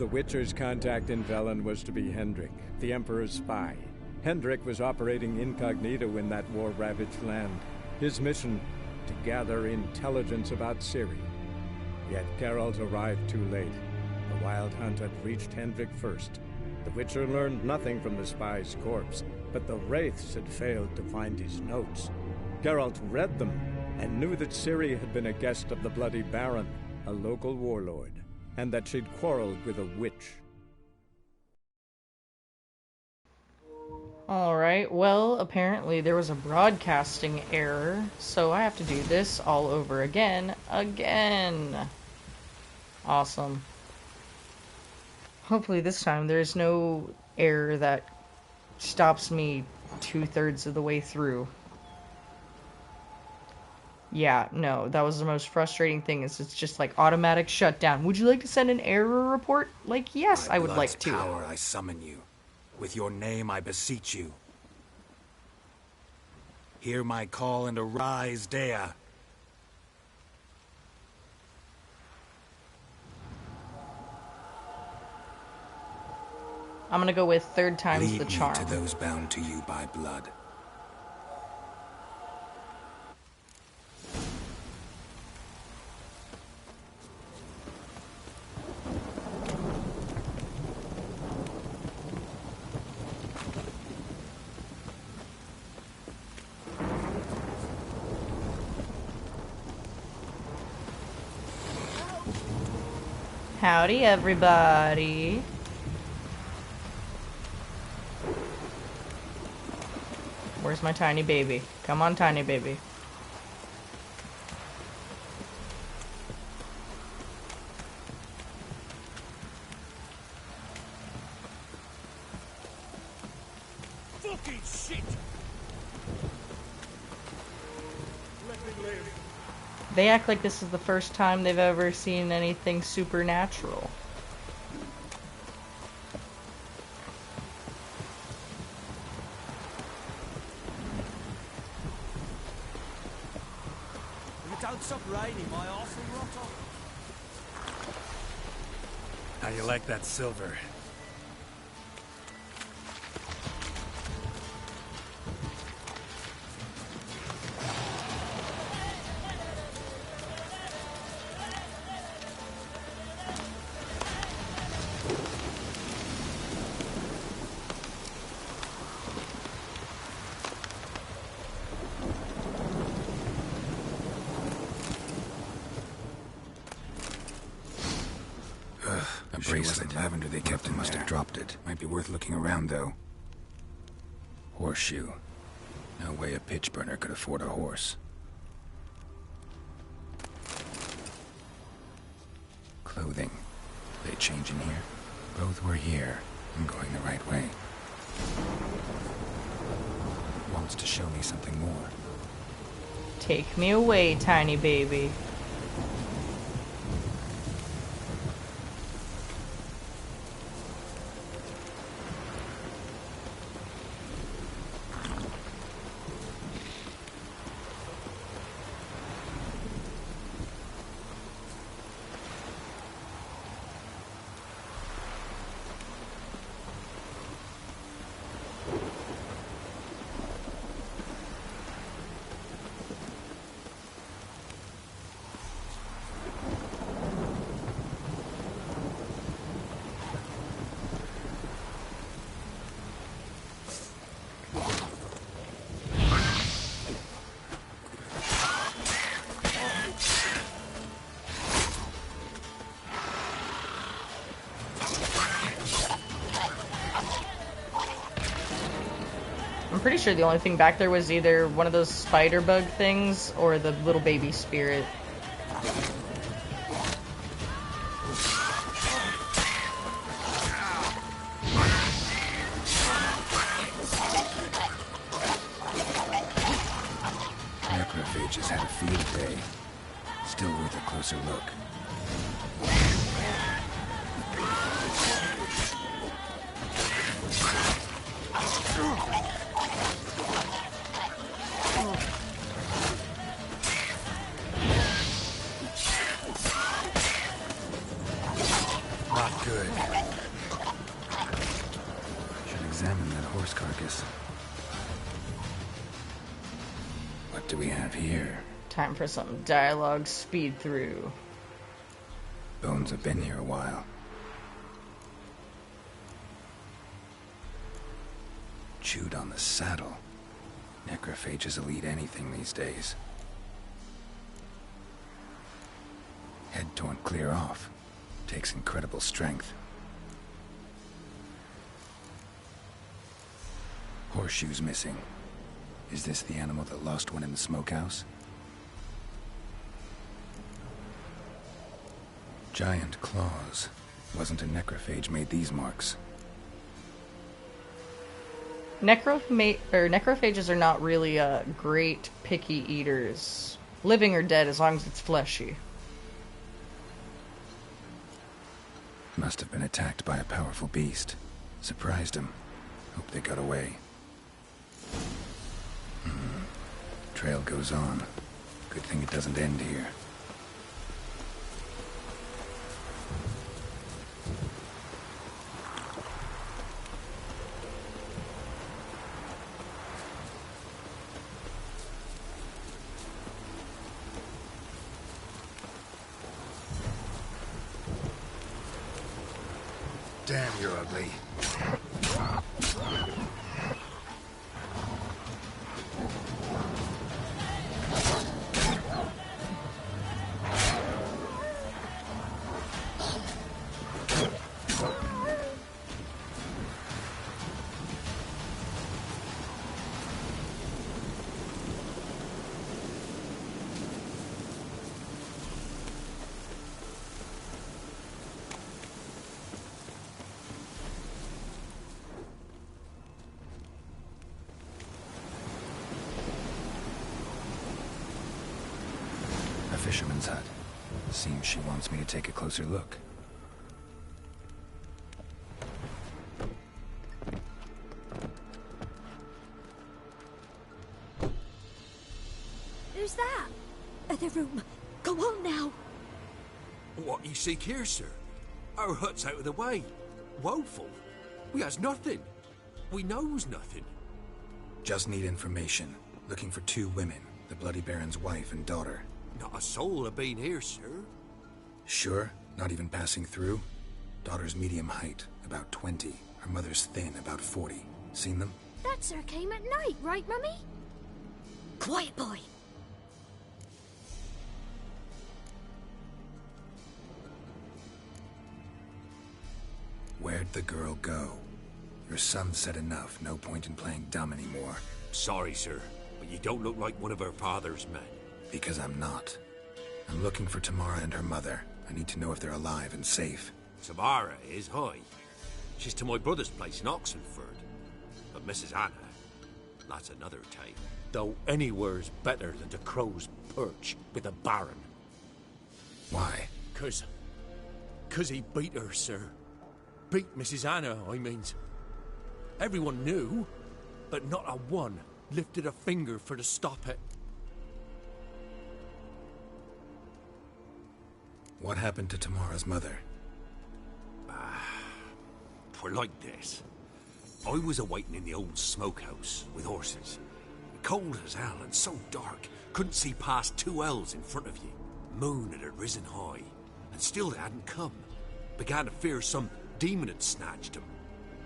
The Witcher's contact in Velen was to be Hendrik, the Emperor's spy. Hendrik was operating incognito in that war-ravaged land. His mission, to gather intelligence about Ciri. Yet Geralt arrived too late. The Wild Hunt had reached Hendrik first. The Witcher learned nothing from the spy's corpse, but the Wraiths had failed to find his notes. Geralt read them and knew that Ciri had been a guest of the Bloody Baron, a local warlord, and that she'd quarreled with a witch. Alright, well, apparently there was a broadcasting error, so I have to do this all over again. Awesome. Hopefully this time there's no error that stops me 2/3 of the way through. Yeah, no, that was the most frustrating thing, is it's just like automatic shutdown. Would you like to send an error report? Like, yes, I would like to. By blood's power I summon you. With your name I beseech you. Hear my call and arise, Dea. I'm gonna go with third time's Lead the charm. me to those bound to you by blood. Howdy, everybody. Where's my tiny baby? Come on, tiny baby. Fucking shit! Let me live. They act like this is the first time they've ever seen anything supernatural. Don't stop raining, my arse will rot off. How you like that silver? A bracelet. Lavender they kept in must have dropped it. Might be worth looking around, though. Horseshoe. No way a pitch burner could afford a horse. Clothing. They change in here? Both were here. I'm going the right way. Wants to show me something more. Take me away, tiny baby. I'm pretty sure the only thing back there was either one of those spider bug things or the little baby spirit. Necrophages had a field day. Still worth a closer look. Not good. Should examine that horse carcass. What do we have here? Time for some dialogue speed through. Bones have been here a while. Chewed on the saddle. Necrophages will eat anything these days. Head torn clear off. Takes incredible strength. Horseshoes missing. Is this the animal that lost one in the smokehouse? Giant claws. Wasn't a necrophage made these marks. Necrophages are not really great picky eaters. Living or dead, as long as it's fleshy. Must have been attacked by a powerful beast. Surprised him. Hope they got away. Trail goes on. Good thing it doesn't end here. Damn, you're ugly. Fisherman's hut. Seems she wants me to take a closer look. Who's that? The room. Go on now. What you seek here, sir? Our hut's out of the way. Woeful. We has nothing. We knows nothing. Just need information. Looking for 2 women. The Bloody Baron's wife and daughter. Not a soul have been here, sir. Sure? Not even passing through? Daughter's medium height, about 20. Her mother's thin, about 40. Seen them? That sir came at night, right, Mummy? Quiet, boy. Where'd the girl go? Your son said enough. No point in playing dumb anymore. Sorry, sir, but you don't look like one of her father's men. Because I'm not. I'm looking for Tamara and her mother. I need to know if they're alive and safe. Tamara is, hi. She's to my brother's place in Oxenford. But Mrs. Anna, that's another tale. Though anywhere's better than to Crow's Perch with a baron. Why? 'Cause he beat her, sir. Beat Mrs. Anna, I means. Everyone knew, but not a one lifted a finger for to stop it. What happened to Tamara's mother? Twere like this. I was awaiting in the old smokehouse with horses. Cold as hell and so dark, couldn't see past 2 ells in front of you. Moon had risen high, and still they hadn't come. Began to fear some demon had snatched them.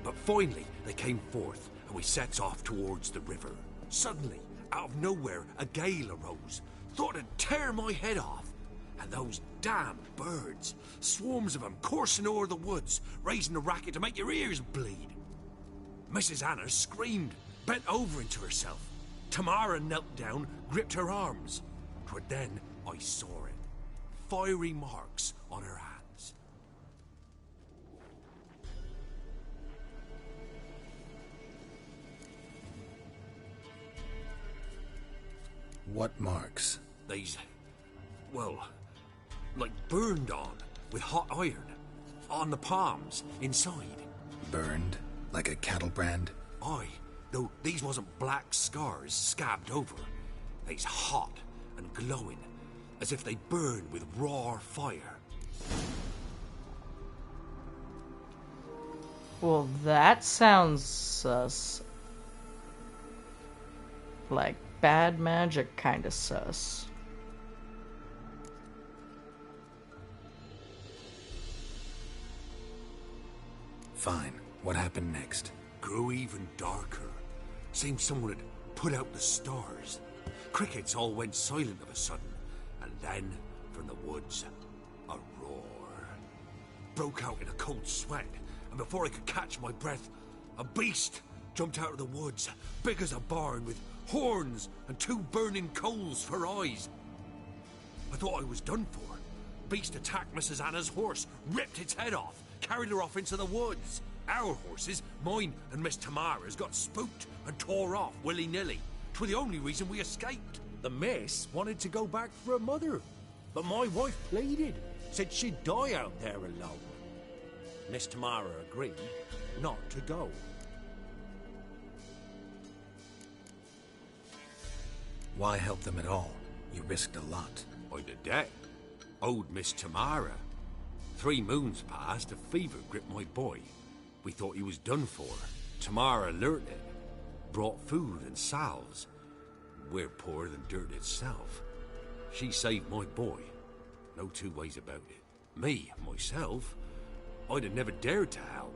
But finally they came forth, and we sets off towards the river. Suddenly, out of nowhere, a gale arose. Thought it'd tear my head off. And those damn birds, swarms of them coursing o'er the woods, raising a racket to make your ears bleed. Mrs. Anna screamed, bent over into herself. Tamara knelt down, gripped her arms. 'Twere then I saw it. Fiery marks on her hands. What marks? These, well, like burned on with hot iron. On the palms, inside. Burned? Like a cattle brand? Aye, though these wasn't black scars scabbed over. They's hot and glowing, as if they burned with raw fire. Well, that sounds sus. Like bad magic kind of sus. Fine. What happened next? Grew even darker. Seemed someone had put out the stars. Crickets all went silent of a sudden, and then, from the woods, a roar. Broke out in a cold sweat, and before I could catch my breath, a beast jumped out of the woods, big as a barn, with horns and 2 burning coals for eyes. I thought I was done for. Beast attacked Mrs. Anna's horse, ripped its head off, carried her off into the woods. Our horses, mine and Miss Tamara's, got spooked and tore off willy-nilly. 'Twas the only reason we escaped. The miss wanted to go back for her mother, but my wife pleaded, said she'd die out there alone. Miss Tamara agreed not to go. Why help them at all? You risked a lot. By the debt, owed Miss Tamara. 3 moons passed, a fever gripped my boy. We thought he was done for. Tamara learnt it, brought food and salves. We're poorer than dirt itself. She saved my boy. No 2 ways about it. Me, myself, I'd have never dared to help.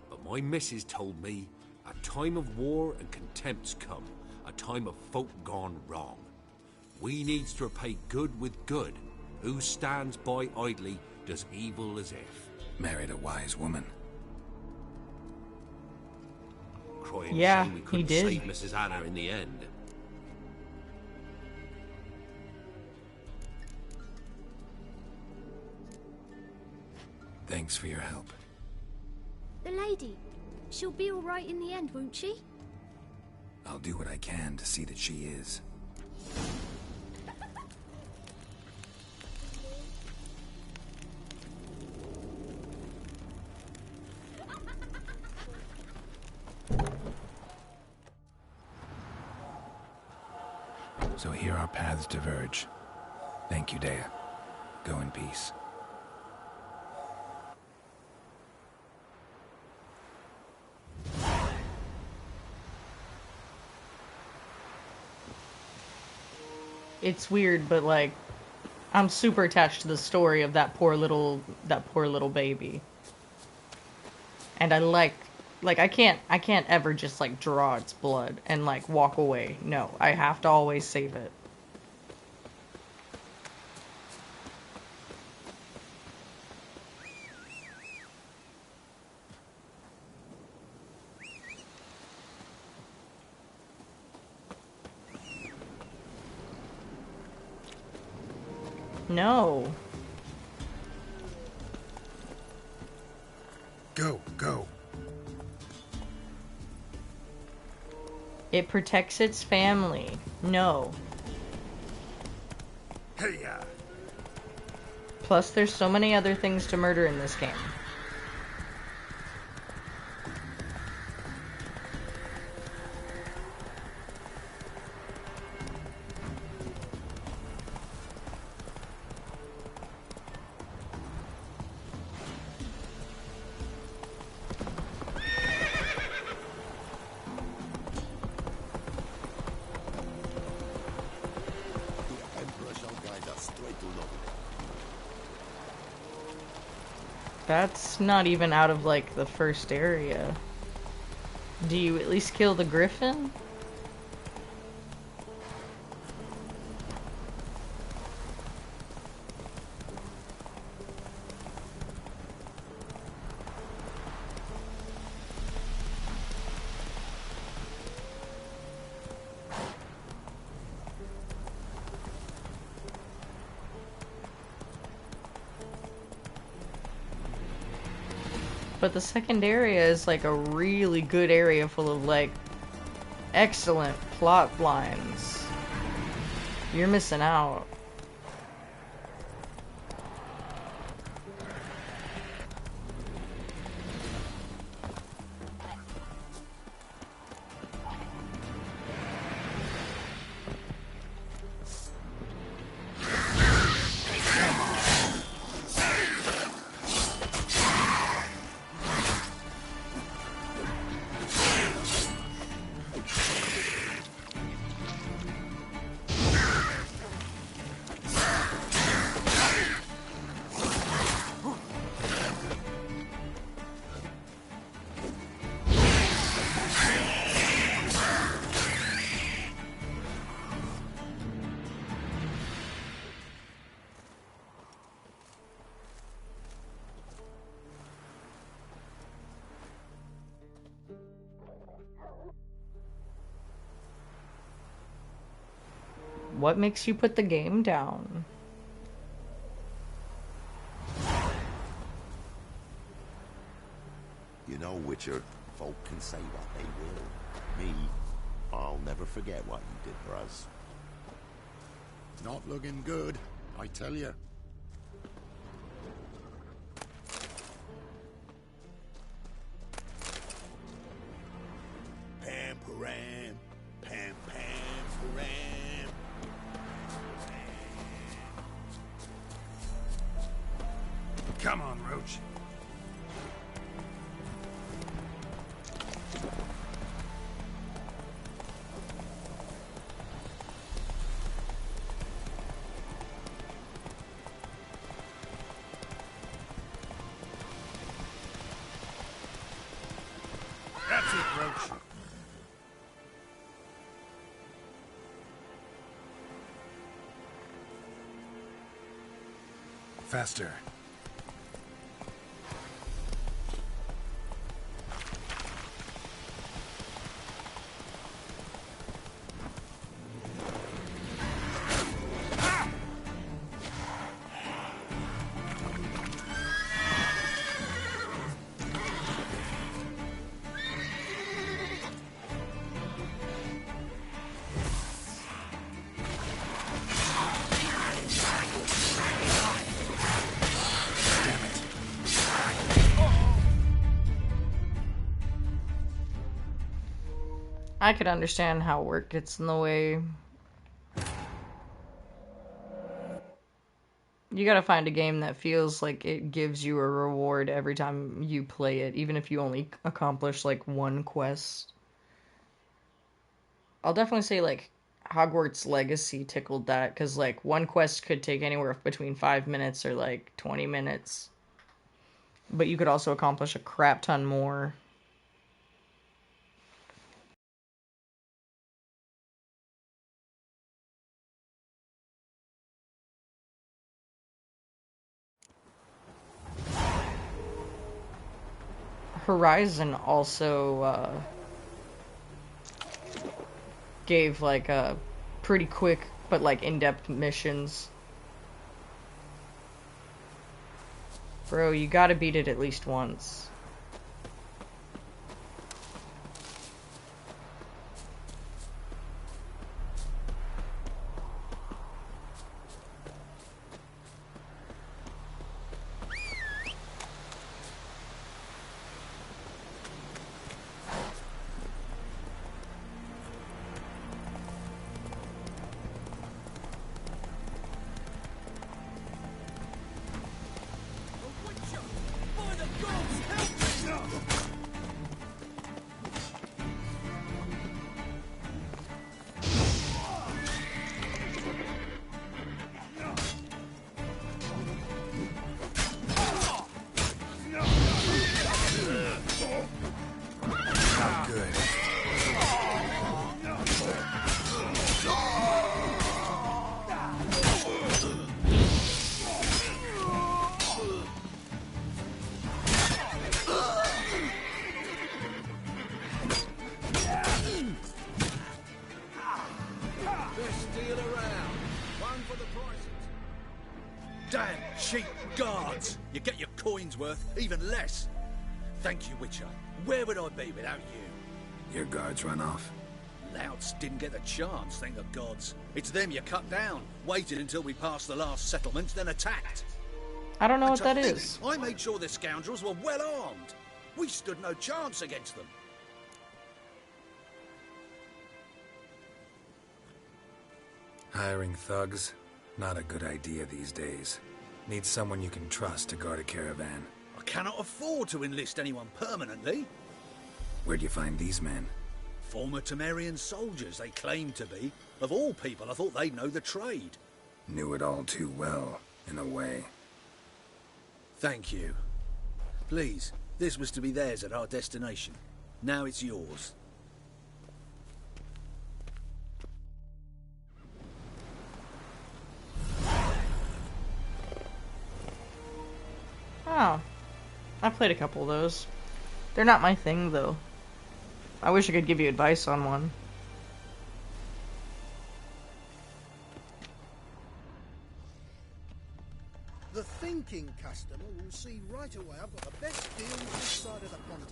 But my missus told me a time of war and contempt's come. A time of folk gone wrong. We needs to repay good with good. Who stands by idly does evil as if. Married a wise woman. Crying Yeah, shame we he couldn't did. save Mrs. Anna in the end. Thanks for your help. The lady. She'll be all right in the end, won't she? I'll do what I can to see that she is. So here our paths diverge. Thank you, Dea. Go in peace. It's weird, but like, I'm super attached to the story of that poor little baby. And I like I can't ever just like draw its blood and like walk away. No, I have to always save it. No. Go, go. It protects its family. No. Hey, Plus, there's so many other things to murder in this game. That's not even out of, like, the first area. Do you at least kill the griffin? But the second area is like a really good area full of like excellent plot lines. You're missing out. What makes you put the game down? You know, Witcher, folk can say what they will. Me, I'll never forget what you did for us. Not looking good, I tell you. Pam-param, pam-pam-param. Come on, Roach. That's it, Roach. Faster. I could understand how work gets in the way. You gotta find a game that feels like it gives you a reward every time you play it, even if you only accomplish like one quest. I'll definitely say like Hogwarts Legacy tickled that, because like one quest could take anywhere between 5 minutes or like 20 minutes. But you could also accomplish a crap ton more. Horizon also gave like a pretty quick but like in-depth missions. Bro, you gotta beat it at least once. Damn cheap guards! You get your coins worth, even less. Thank you, Witcher. Where would I be without you? Your guards run off. Louts didn't get the chance, thank the gods. It's them you cut down. Waited until we passed the last settlement, then attacked. I don't know And what to that think, is. I made sure the scoundrels were well armed. We stood no chance against them. Hiring thugs? Not a good idea these days. Need someone you can trust to guard a caravan. I cannot afford to enlist anyone permanently. Where'd you find these men? Former Temerian soldiers, they claim to be. Of all people, I thought they'd know the trade. Knew it all too well, in a way. Thank you. Please, this was to be theirs at our destination. Now it's yours. Oh. I've played a couple of those. They're not my thing, though. I wish I could give you advice on one. thinking customer will see right away I've got the best deal this side of the pond.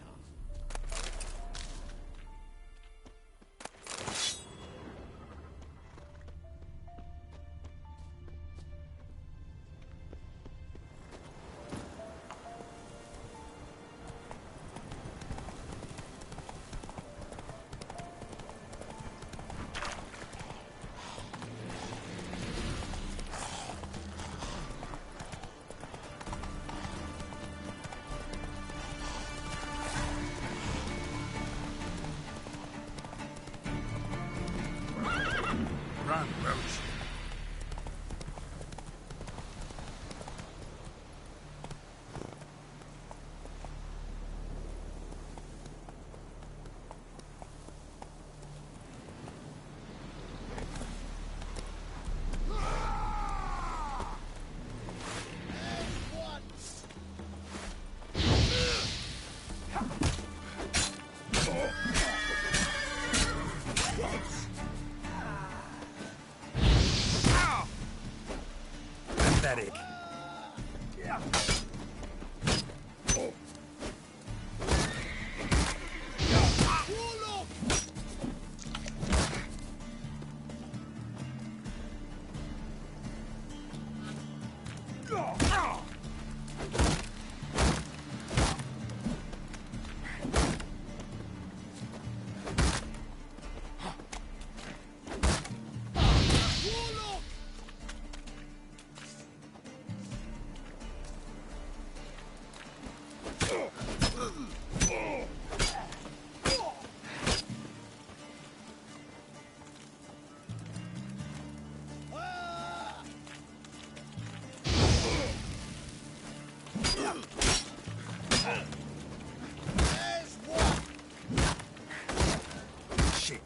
Run, Roach. Pathetic. Shit.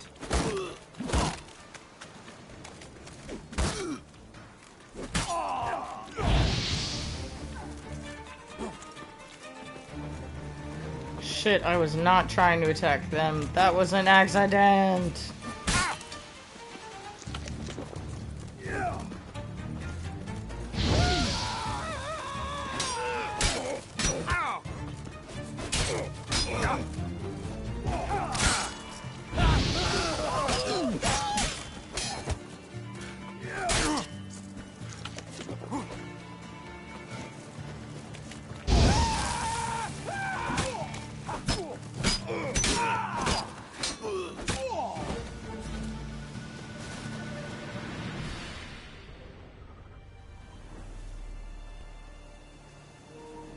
Shit, I was not trying to attack them. That was an accident.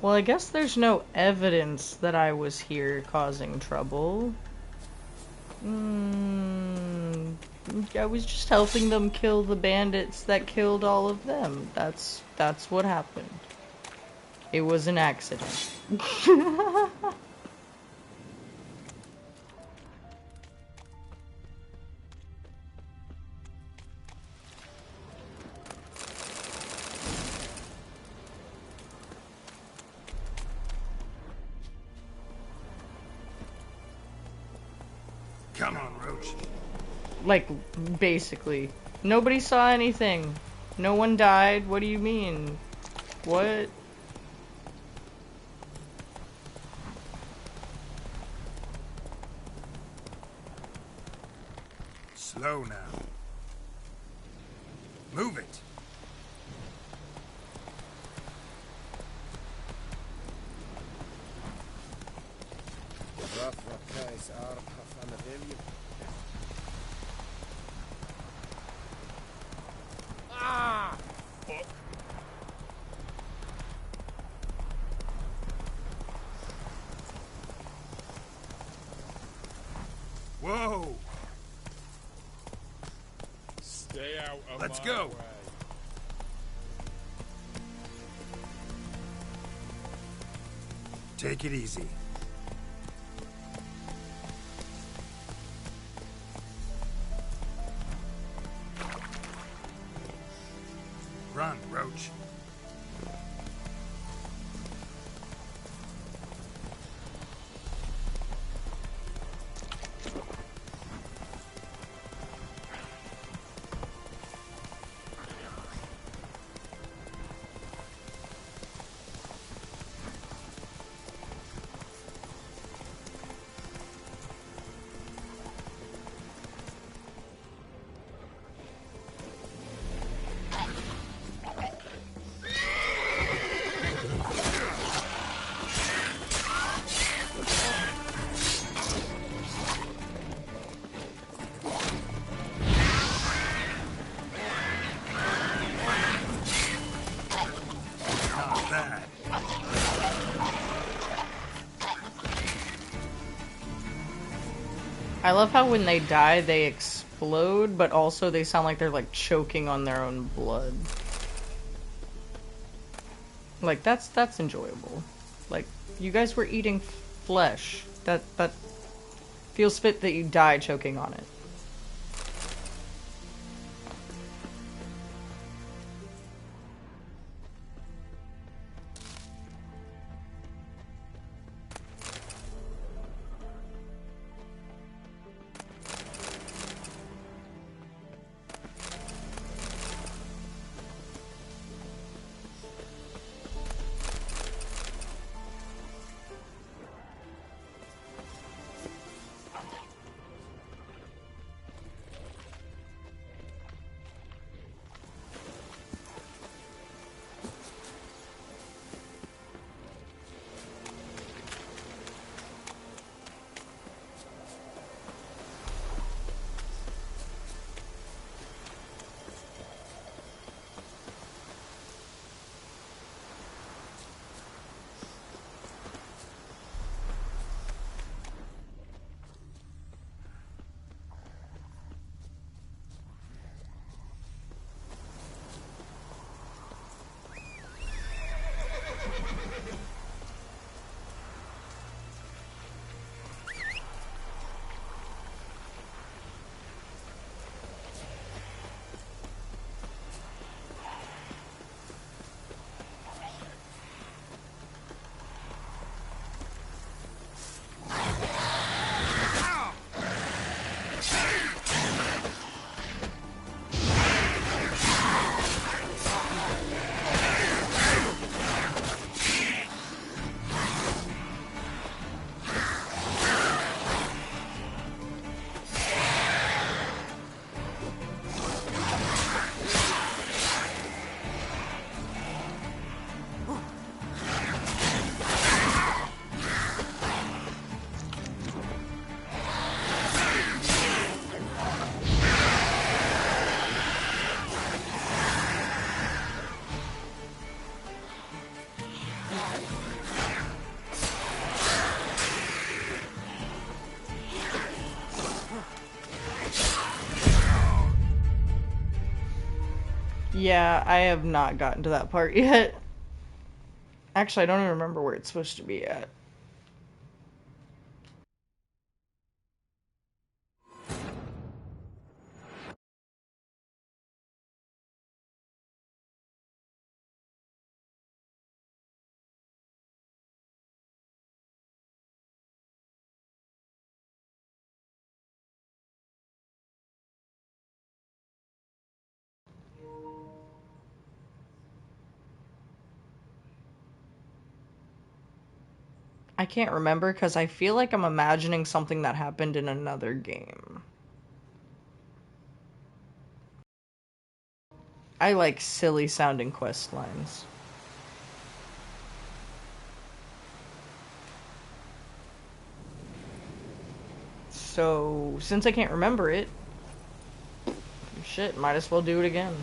Well, I guess there's no evidence that I was here causing trouble. I was just helping them kill the bandits that killed all of them. That's what happened. It was an accident. Come on, Roach. Like, basically. Nobody saw anything. No one died. What do you mean? What? Slow now. Move it. Ah! Fuck. Whoa! Stay out of Let's my go. way. Take it easy. Run, Roach. I love how when they die, they explode, but also they sound like they're like choking on their own blood. Like that's enjoyable. Like you guys were eating flesh. That feels fit that you die choking on it. Yeah, I have not gotten to that part yet. Actually, I don't even remember where it's supposed to be at. I can't remember because I feel like I'm imagining something that happened in another game. I like silly sounding quest lines. So, since I can't remember it, shit, might as well do it again.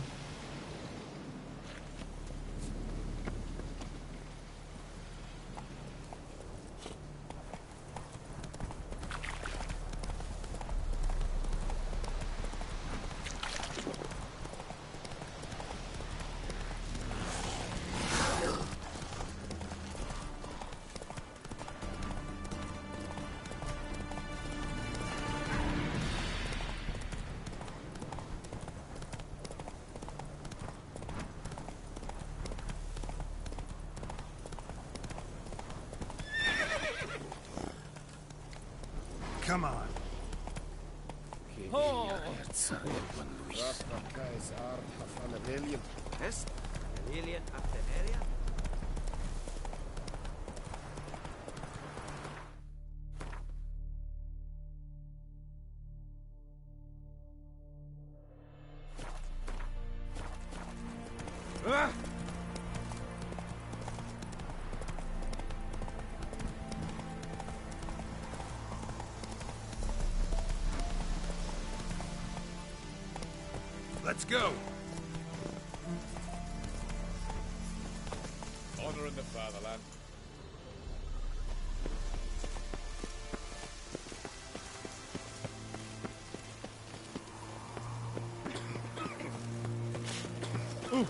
Come on. Oh! Let's go. Honor in the fatherland.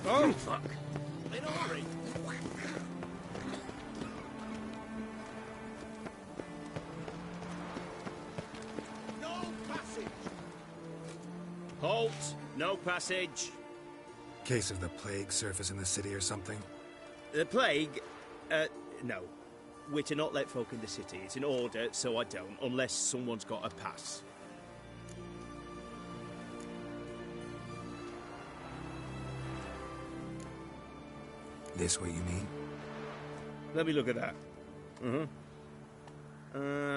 Oh, fuck. In a hurry. No passage! Halt! No passage. Case of the plague surface in the city or something? The plague? No. We're to not let folk in the city. It's an order, so I don't, unless someone's got a pass. This way, you mean? Let me look at that.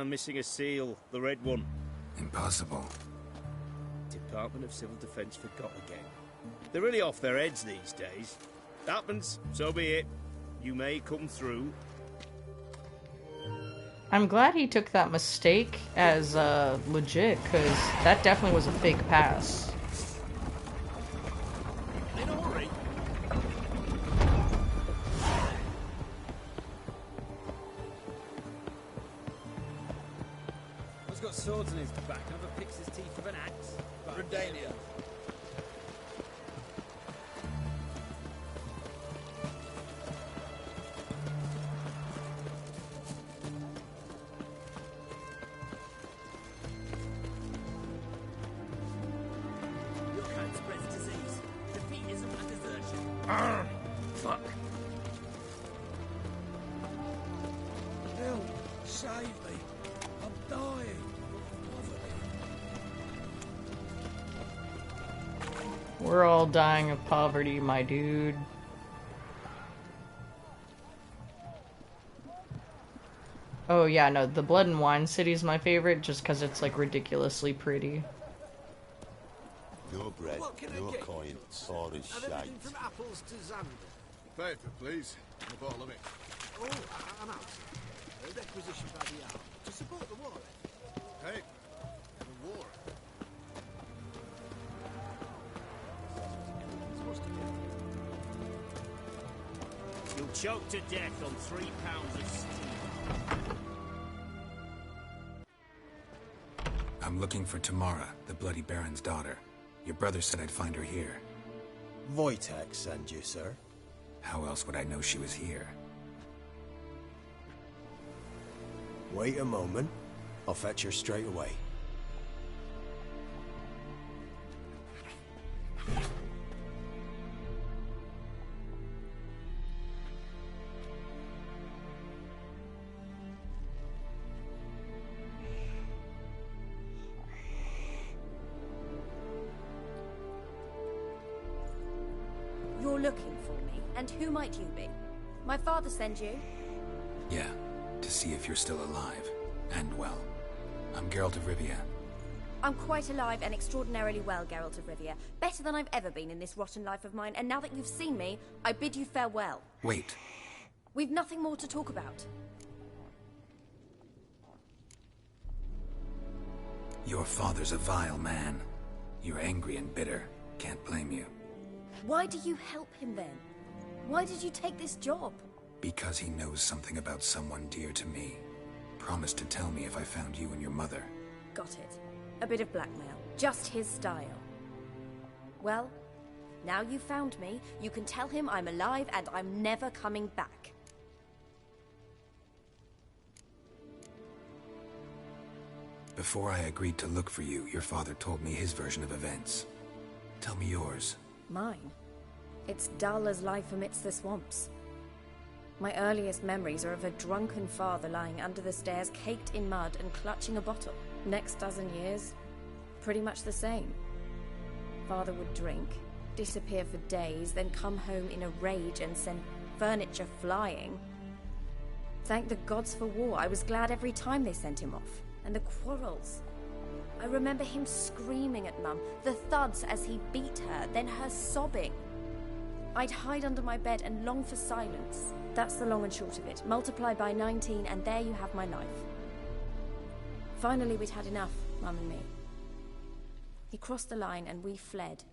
Missing a seal. The red one. Impossible. Department of Civil Defence forgot again. They're really off their heads these days. Happens, so be it. You may come through. I'm glad he took that mistake as legit, because that definitely was a fake pass. In a hurry. He's got swords in his back. Never picks his teeth with an axe. Redalia. Your kind spreads disease. Defeatism and desertion. Fuck. Help! Save me! I'm dying! We're all dying of poverty, my dude. Oh yeah, no, the Blood and Wine City is my favorite just because it's like ridiculously pretty. No bread, What can I no get coin, you? sword is And shite. everything from apples to Xander. Paper, please. And a bottle of it. Oh, I'm out. A requisition by the hour. To support the war effort. Hey, the war. You'll choke to death on 3 pounds of steel. I'm looking for Tamara, the Bloody Baron's daughter. Your brother said I'd find her here. Wojtek sent you, sir. How else would I know she was here? Wait a moment. I'll fetch her straight away. You're looking for me, and who might you be? My father sent you? Yeah, to see if you're still alive. And well. I'm Geralt of Rivia. I'm quite alive and extraordinarily well, Geralt of Rivia. Better than I've ever been in this rotten life of mine, and now that you've seen me, I bid you farewell. Wait. We've nothing more to talk about. Your father's a vile man. You're angry and bitter. Can't blame you. Why do you help him then? Why did you take this job? Because he knows something about someone dear to me. Promised to tell me if I found you and your mother. Got it. A bit of blackmail. Just his style. Well, now you've found me, you can tell him I'm alive and I'm never coming back. Before I agreed to look for you, your father told me his version of events. Tell me yours. Mine? It's dull as life amidst the swamps. My earliest memories are of a drunken father lying under the stairs, caked in mud and clutching a bottle. Next dozen years, pretty much the same. Father would drink, disappear for days, then come home in a rage and send furniture flying. Thank the gods for war. I was glad every time they sent him off. And the quarrels. I remember him screaming at Mum, the thuds as he beat her, then her sobbing. I'd hide under my bed and long for silence. That's the long and short of it. Multiply by 19 and there you have my life. Finally we'd had enough, Mum and me. He crossed the line and we fled.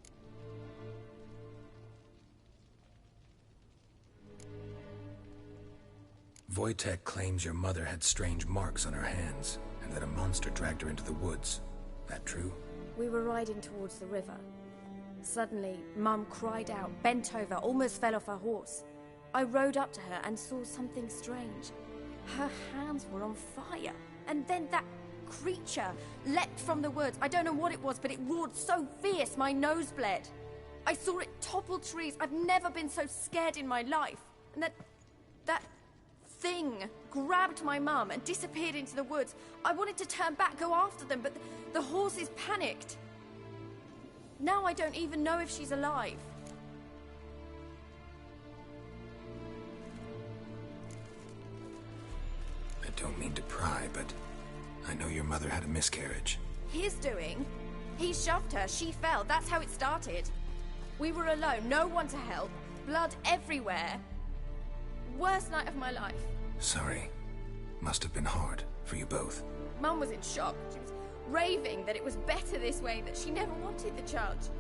Wojtek claims your mother had strange marks on her hands, and that a monster dragged her into the woods. That true? We were riding towards the river. Suddenly, Mum cried out, bent over, almost fell off her horse. I rode up to her and saw something strange. Her hands were on fire, and then that creature leapt from the woods. I don't know what it was, but it roared so fierce my nose bled. I saw it topple trees. I've never been so scared in my life. And that thing grabbed my mum and disappeared into the woods. I wanted to turn back, go after them, but the horses panicked. Now I don't even know if she's alive. I don't mean to pry, but I know your mother had a miscarriage. His doing? He shoved her, she fell, that's how it started. We were alone, no one to help, blood everywhere. Worst night of my life. Sorry. Must have been hard for you both. Mum was in shock. She was raving that it was better this way, that she never wanted the child.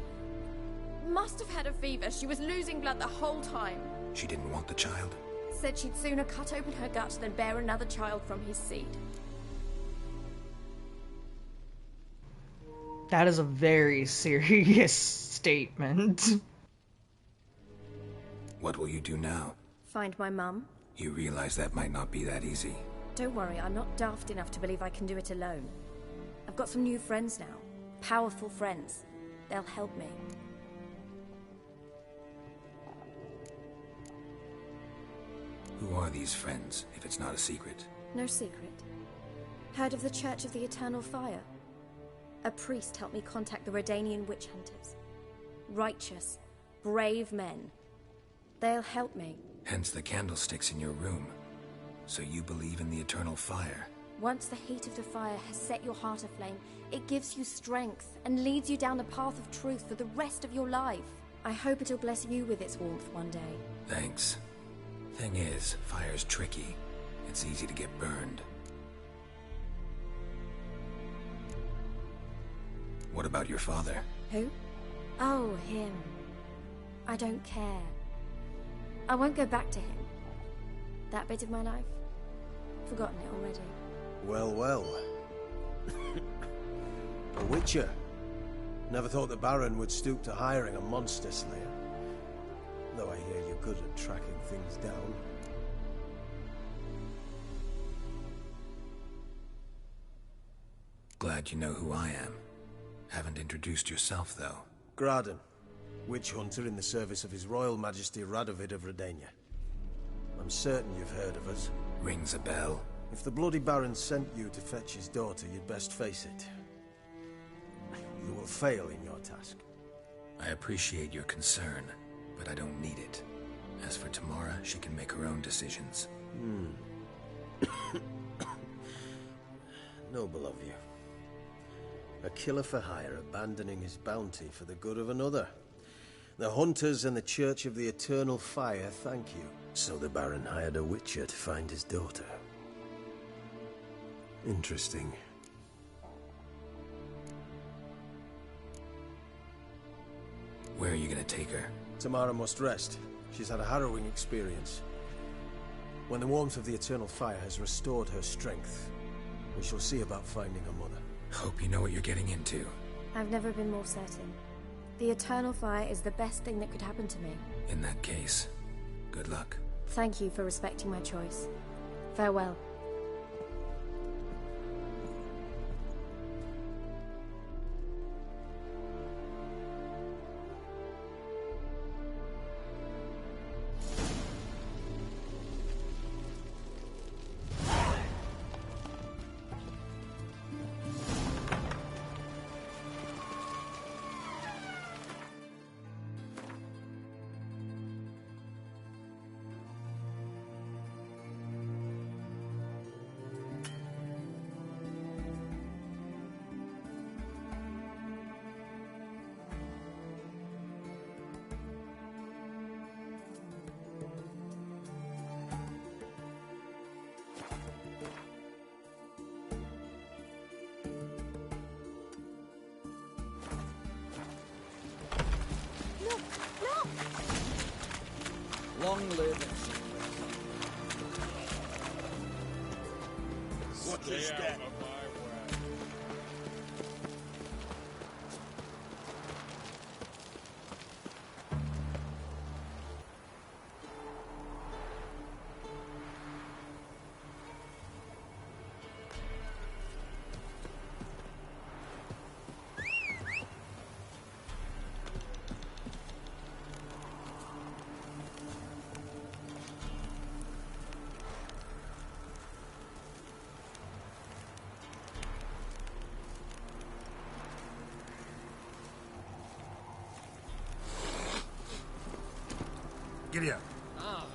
Must have had a fever. She was losing blood the whole time. She didn't want the child? Said she'd sooner cut open her gut than bear another child from his seed. That is a very serious statement. What will you do now? Find my mum. You realize that might not be that easy. Don't worry, I'm not daft enough to believe I can do it alone. I've got some new friends now. Powerful friends. They'll help me. Who are these friends, if it's not a secret? No secret. Heard of the Church of the Eternal Fire? A priest helped me contact the Redanian witch hunters. Righteous, brave men. They'll help me. Hence the candlesticks in your room. So you believe in the eternal fire? Once the heat of the fire has set your heart aflame, it gives you strength and leads you down the path of truth for the rest of your life. I hope it'll bless you with its warmth one day. Thanks. Thing is, fire's tricky. It's easy to get burned. What about your father? Who? Oh, him. I don't care. I won't go back to him. That bit of my life? Forgotten it already. Well, well. A witcher. Never thought the Baron would stoop to hiring a monster slayer. Though I hear you're good at tracking things down. Glad you know who I am. Haven't introduced yourself, though. Graden, witch hunter in the service of His Royal Majesty Radovid of Redania. I'm certain you've heard of us. Rings a bell. If the Bloody Baron sent you to fetch his daughter, you'd best face it. You will fail in your task. I appreciate your concern, but I don't need it. As for Tamara, she can make her own decisions. Noble of you. A killer for hire abandoning his bounty for the good of another. The hunters and the Church of the Eternal Fire thank you. So the Baron hired a witcher to find his daughter. Interesting. Where are you gonna take her? Tamara must rest. She's had a harrowing experience. When the warmth of the Eternal Fire has restored her strength, we shall see about finding her mother. Hope you know what you're getting into. I've never been more certain. The Eternal Fire is the best thing that could happen to me. In that case, good luck. Thank you for respecting my choice. Farewell. Long live it. What is that? of you. Ah.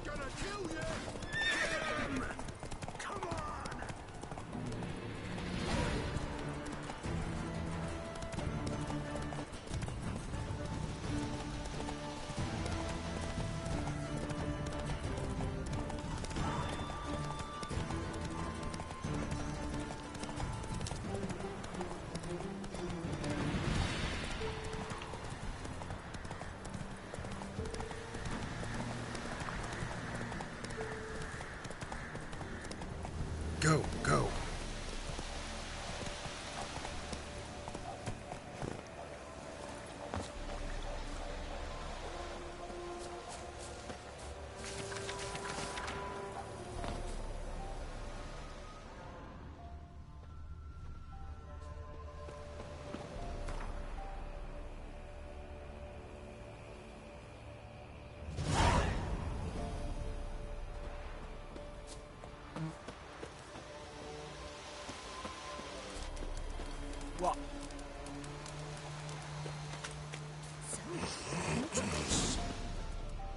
Gonna kill you! Come on! Go, go. What?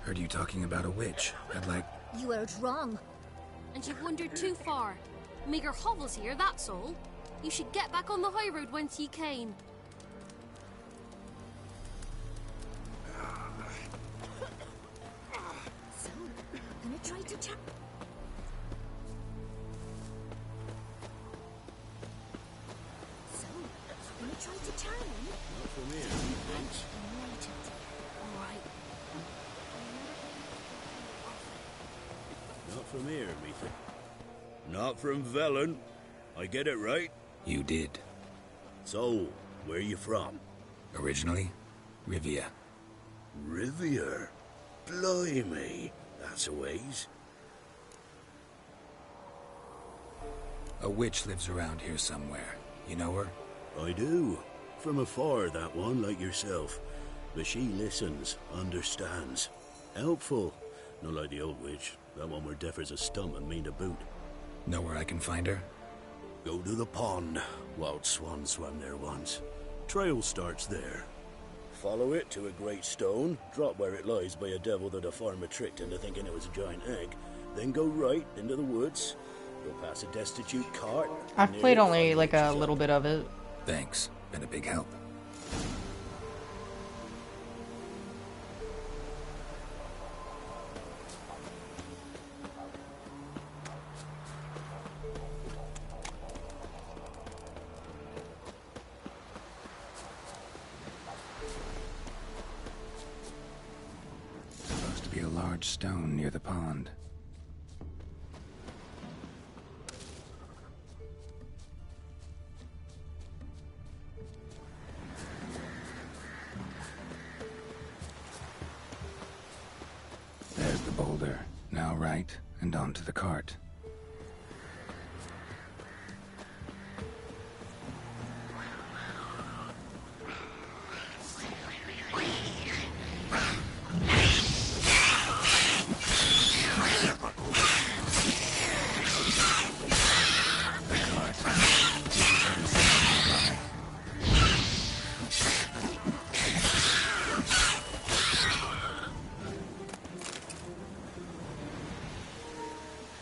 Heard you talking about a witch. I'd like... You heard wrong. And you've wandered too far. Meager hovels here, that's all. You should get back on the high road whence ye came. So, gonna try to chat. So, gonna try to charm him? Not from here, thanks. Alright. Not from here, methinks. Not from Velen. I get it right? You did. So, where you from? Originally, Rivia. Rivia? Blimey, that's a ways. A witch lives around here somewhere. You know her? I do. From afar, that one, like yourself. But she listens, understands. Helpful. Not like the old witch. That one were deaf as a stump and mean to boot. Know where I can find her? Go to the pond. Wild swan swam there once. Trail starts there. Follow it to a great stone, drop where it lies by a devil that a farmer tricked into thinking it was a giant egg, then go right into the woods. You'll pass a destitute cart. I've played only like a little bit of it. Thanks. Been a big help. Supposed to be a large stone near the pond. There's the boulder. Now right, and onto the cart.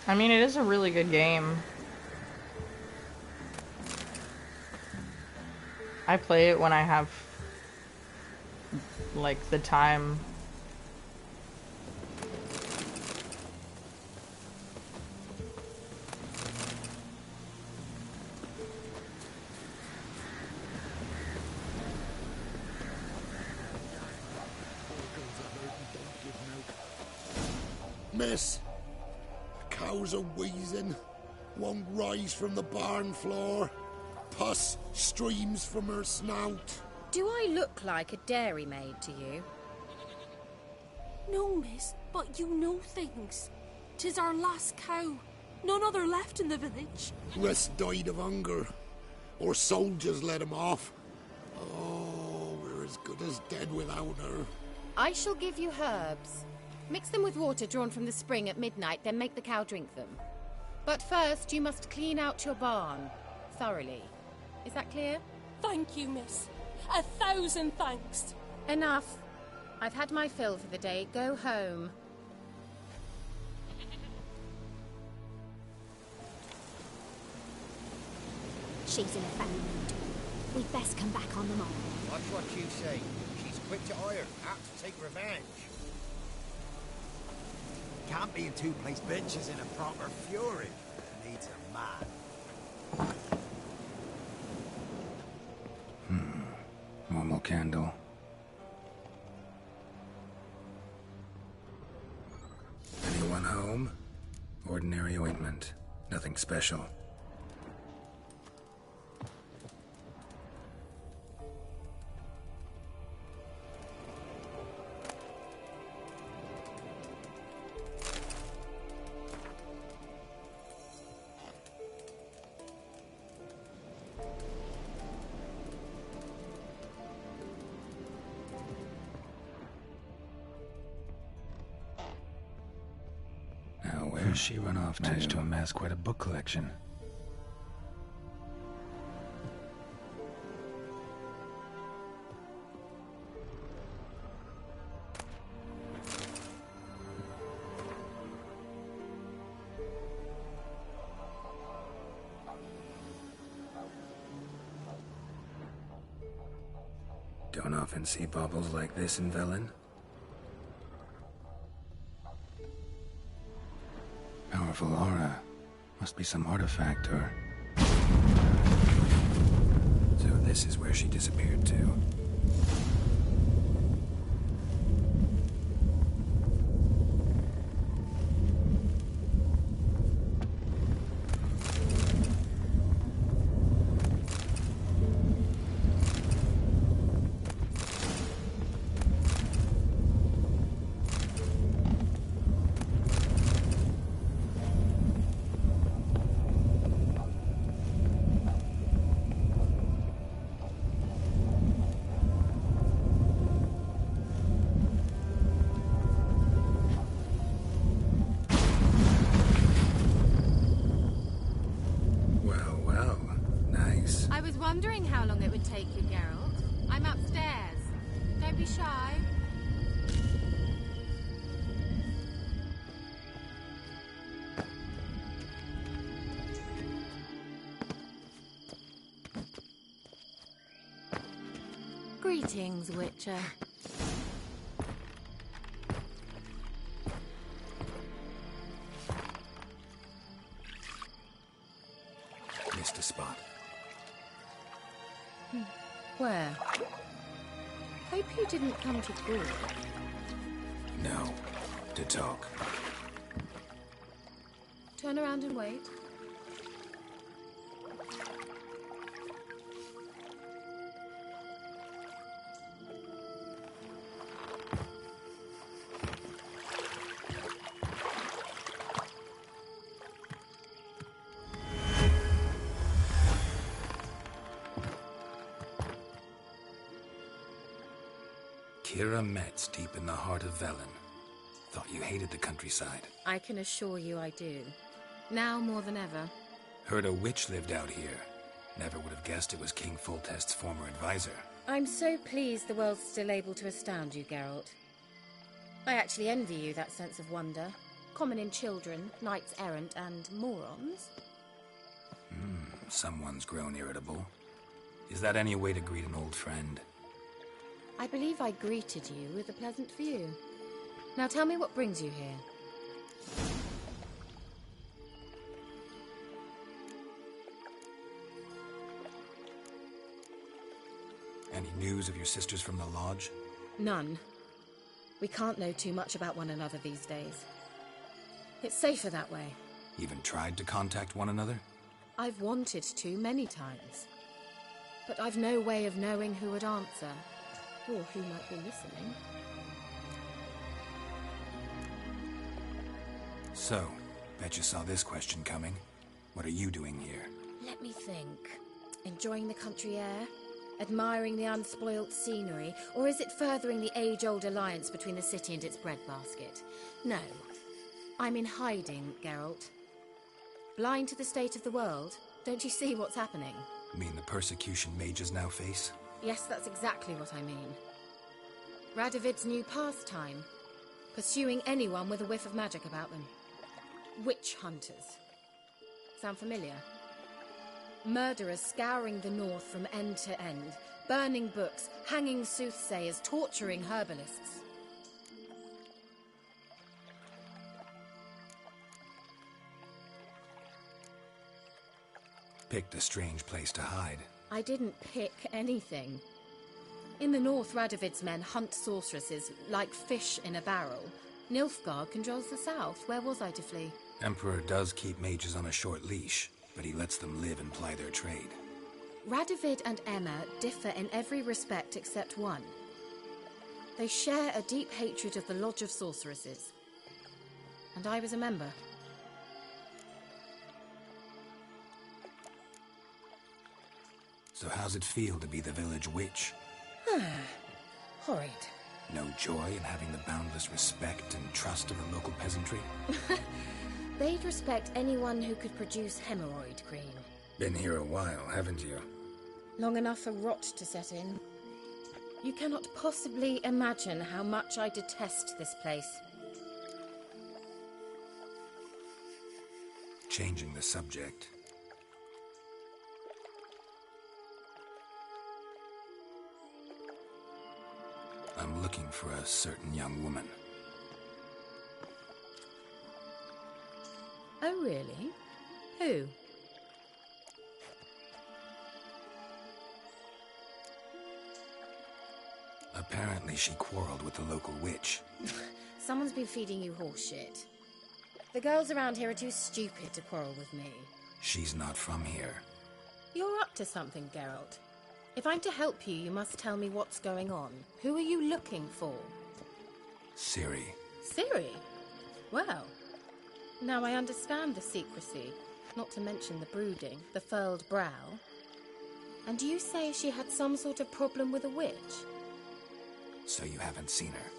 I mean, it is a really good game. I play it when I have, like, the time. Miss, cows are wheezing, won't rise from the barn floor. Pus streams from her snout. Do I look like a dairymaid to you? No, miss, but you know things. 'Tis our last cow. None other left in the village. Rest died of hunger, or soldiers let him off. Oh, we're as good as dead without her. I shall give you herbs. Mix them with water drawn from the spring at midnight, then make the cow drink them. But first, you must clean out your barn. Thoroughly. Is that clear? Thank you, miss. 1,000 thanks. Enough. I've had my fill for the day. Go home. She's in a foul mood. We'd best come back on them all. Watch what you say. She's quick to ire, apt to take revenge. Can't be in two places. Bitch is in a proper fury. Needs a man. Normal candle. Anyone home? Ordinary ointment. Nothing special. Where's she run off to? Managed to amass quite a book collection. Don't often see baubles like this in Velen. Powerful aura. Must be some artifact or... So this is where she disappeared to. Wondering how long it would take you, Geralt. I'm upstairs. Don't be shy. Greetings, Witcher. Missed a spot. Where? Hope you didn't come to Brook. No. To talk. Turn around and wait. Kira Metz deep in the heart of Velen. Thought you hated the countryside. I can assure you I do. Now more than ever. Heard a witch lived out here. Never would have guessed it was King Foltest's former advisor. I'm so pleased the world's still able to astound you, Geralt. I actually envy you that sense of wonder. Common in children, knights errant, and morons. Someone's grown irritable. Is that any way to greet an old friend? I believe I greeted you with a pleasant view. Now tell me what brings you here. Any news of your sisters from the lodge? None. We can't know too much about one another these days. It's safer that way. Even tried to contact one another? I've wanted to many times. But I've no way of knowing who would answer. Or who might be listening. So, bet you saw this question coming. What are you doing here? Let me think. Enjoying the country air? admiring the unspoilt scenery, or is it furthering the age-old alliance between the city and its breadbasket? No. I'm in hiding, Geralt. Blind to the state of the world? Don't you see what's happening? Mean the persecution mages now face? Yes, that's exactly what I mean. Radovid's new pastime. Pursuing anyone with a whiff of magic about them. Witch hunters. Sound familiar? Murderers scouring the north from end to end, burning books, hanging soothsayers, torturing herbalists. Picked a strange place to hide. I didn't pick anything. In the north, Radovid's men hunt sorceresses like fish in a barrel. Nilfgaard controls the south. Where was I to flee? Emperor does keep mages on a short leash, but he lets them live and ply their trade. Radovid and Emma differ in every respect except one. They share a deep hatred of the Lodge of Sorceresses. And I was a member. So how's it feel to be the village witch? Horrid. No joy in having the boundless respect and trust of the local peasantry? They'd respect anyone who could produce hemorrhoid cream. Been here a while, haven't you? Long enough for rot to set in. You cannot possibly imagine how much I detest this place. Changing the subject. I'm looking for a certain young woman. Oh, really? Who? Apparently she quarreled with the local witch. Someone's been feeding you horseshit. The girls around here are too stupid to quarrel with me. She's not from here. You're up to something, Geralt. If I'm to help you, you must tell me what's going on. Who are you looking for? Ciri. Ciri? Well, now I understand the secrecy, not to mention the brooding, the furled brow. And you say she had some sort of problem with a witch? So you haven't seen her?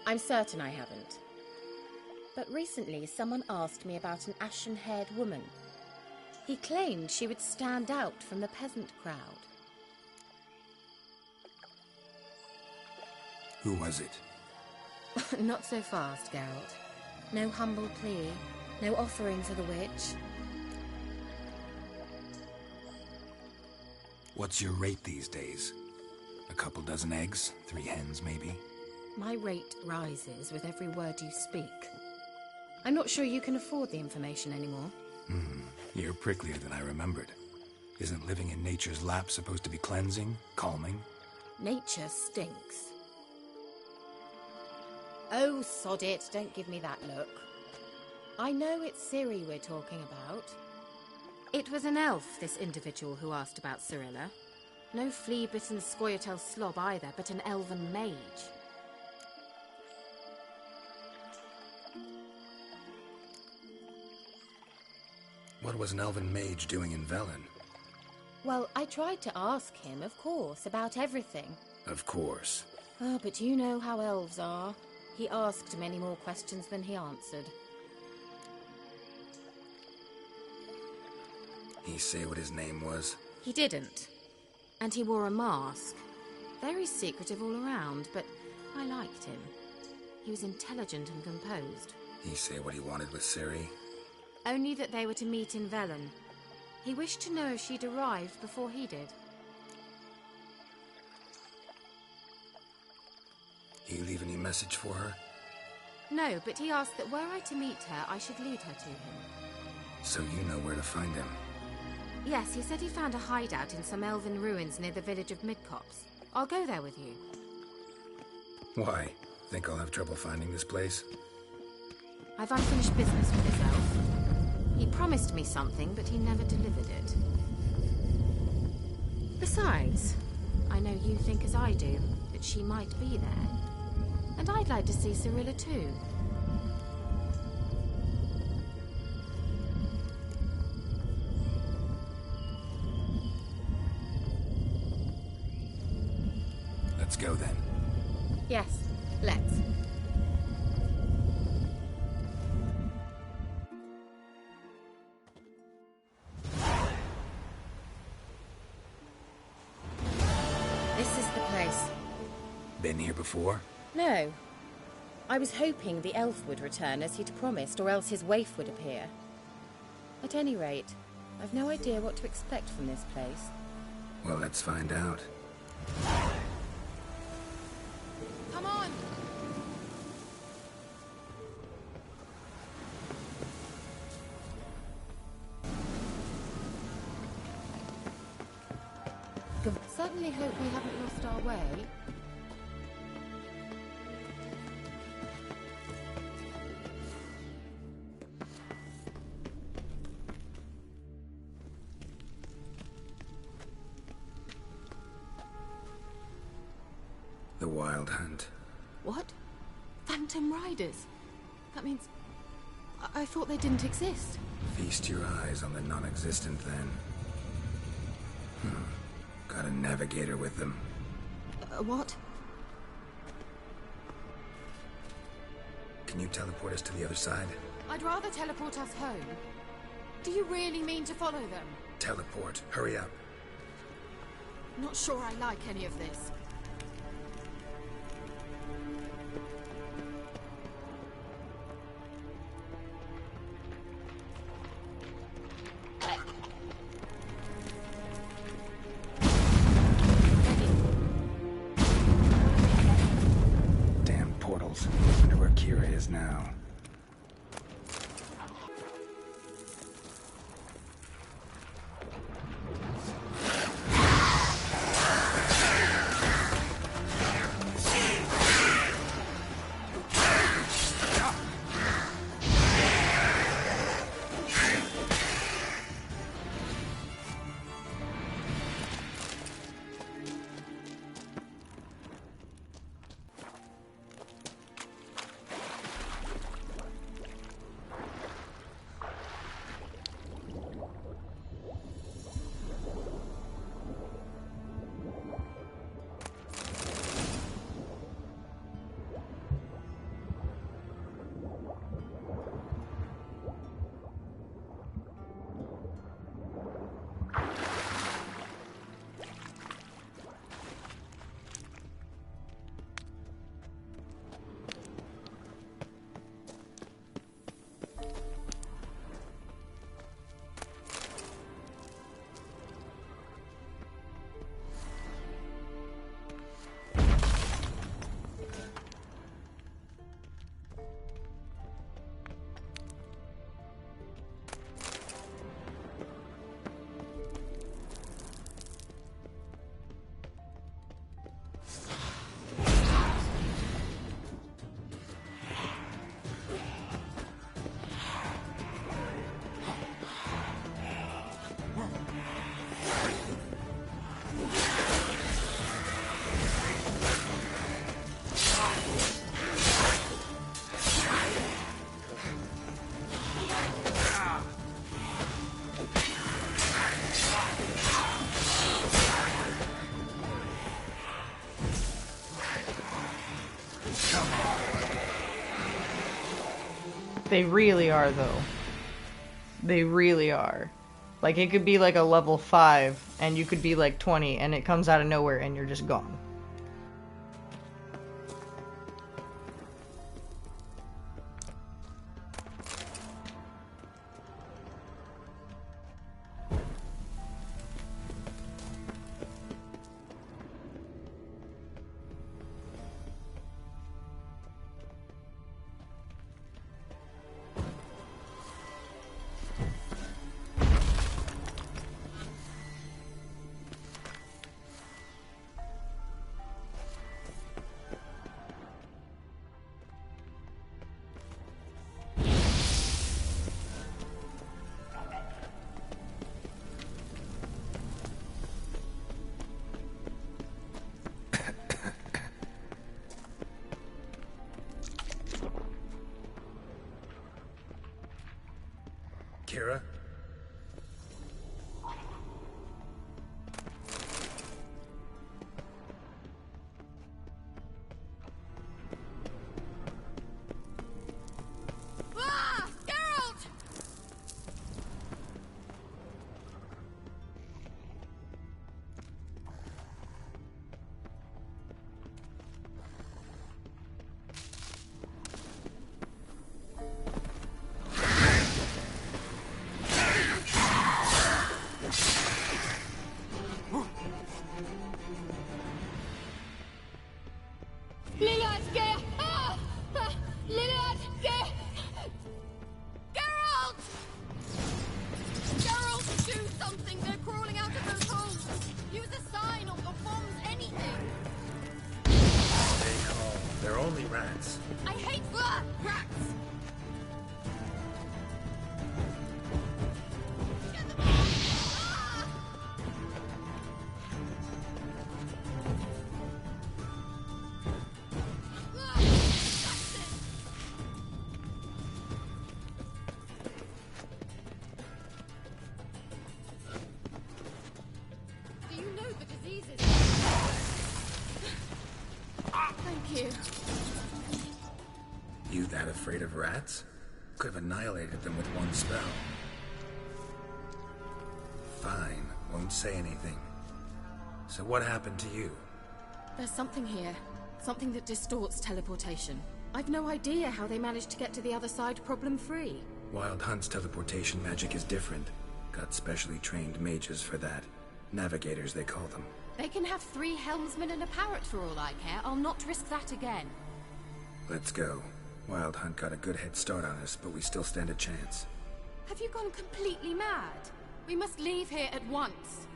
I'm certain I haven't. But recently someone asked me about an ashen-haired woman. He claimed she would stand out from the peasant crowd. Who was it? Not so fast, Geralt. No humble plea, no offering for the witch. What's your rate these days? A couple dozen eggs? 3 hens, maybe? My rate rises with every word you speak. I'm not sure you can afford the information anymore. You're pricklier than I remembered. Isn't living in nature's lap supposed to be cleansing, calming? Nature stinks. Oh, sod it, don't give me that look. I know it's Ciri we're talking about. It was an elf, this individual who asked about Cirilla. No flea-bitten Scoia'tael slob either, but an elven mage. What was an elven mage doing in Velen? Well, I tried to ask him, of course, about everything. Of course. Oh, but you know how elves are. He asked many more questions than he answered. He say what his name was? He didn't. And he wore a mask. Very secretive all around, but I liked him. He was intelligent and composed. He say what he wanted with Ciri? Only that they were to meet in Velen. He wished to know if she'd arrived before he did. He leave any message for her? No, but he asked that were I to meet her, I should lead her to him. So you know where to find him? Yes, he said he found a hideout in some elven ruins near the village of Midcopse. I'll go there with you. Why? Think I'll have trouble finding this place? I've unfinished business with this elf. He promised me something, but he never delivered it. Besides, I know you think as I do, that she might be there. And I'd like to see Cirilla too. Let's go then. Yes, let's. This is the place. Been here before? No. I was hoping the elf would return as he'd promised, or else his waif would appear. At any rate, I've no idea what to expect from this place. Well, let's find out. Come on! Certainly hope we haven't lost our way. The Wild Hunt. What? Phantom Riders? That means... I thought they didn't exist. Feast your eyes on the non-existent then. Got a navigator with them. What? Can you teleport us to the other side? I'd rather teleport us home. Do you really mean to follow them? Teleport. Hurry up. Not sure I like any of this. Damn portals. Wonder where Kira is now. They really are, though. They really are. Like, it could be like a level 5, and you could be like 20, and it comes out of nowhere, and you're just gone. the diseases. Thank you. You that afraid of rats? Could have annihilated them with one spell. Fine, won't say anything. So what happened to you? There's something here. Something that distorts teleportation. I've no idea how they managed to get to the other side problem-free. Wild Hunt's teleportation magic is different. Got specially trained mages for that. Navigators, they call them. They can have 3 helmsmen and a parrot for all I care. I'll not risk that again. Let's go. Wild Hunt got a good head start on us, but we still stand a chance. Have you gone completely mad? We must leave here at once.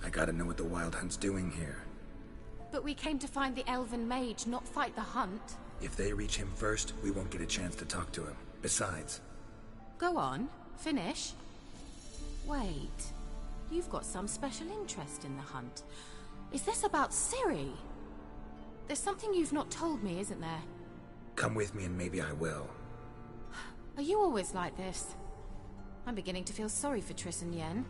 I gotta know what the Wild Hunt's doing here. But we came to find the elven mage, not fight the hunt. If they reach him first, we won't get a chance to talk to him. Besides... Go on. Finish. Wait. You've got some special interest in the hunt. Is this about Ciri? There's something you've not told me, isn't there? Come with me and maybe I will. Are you always like this? I'm beginning to feel sorry for Triss and Yen.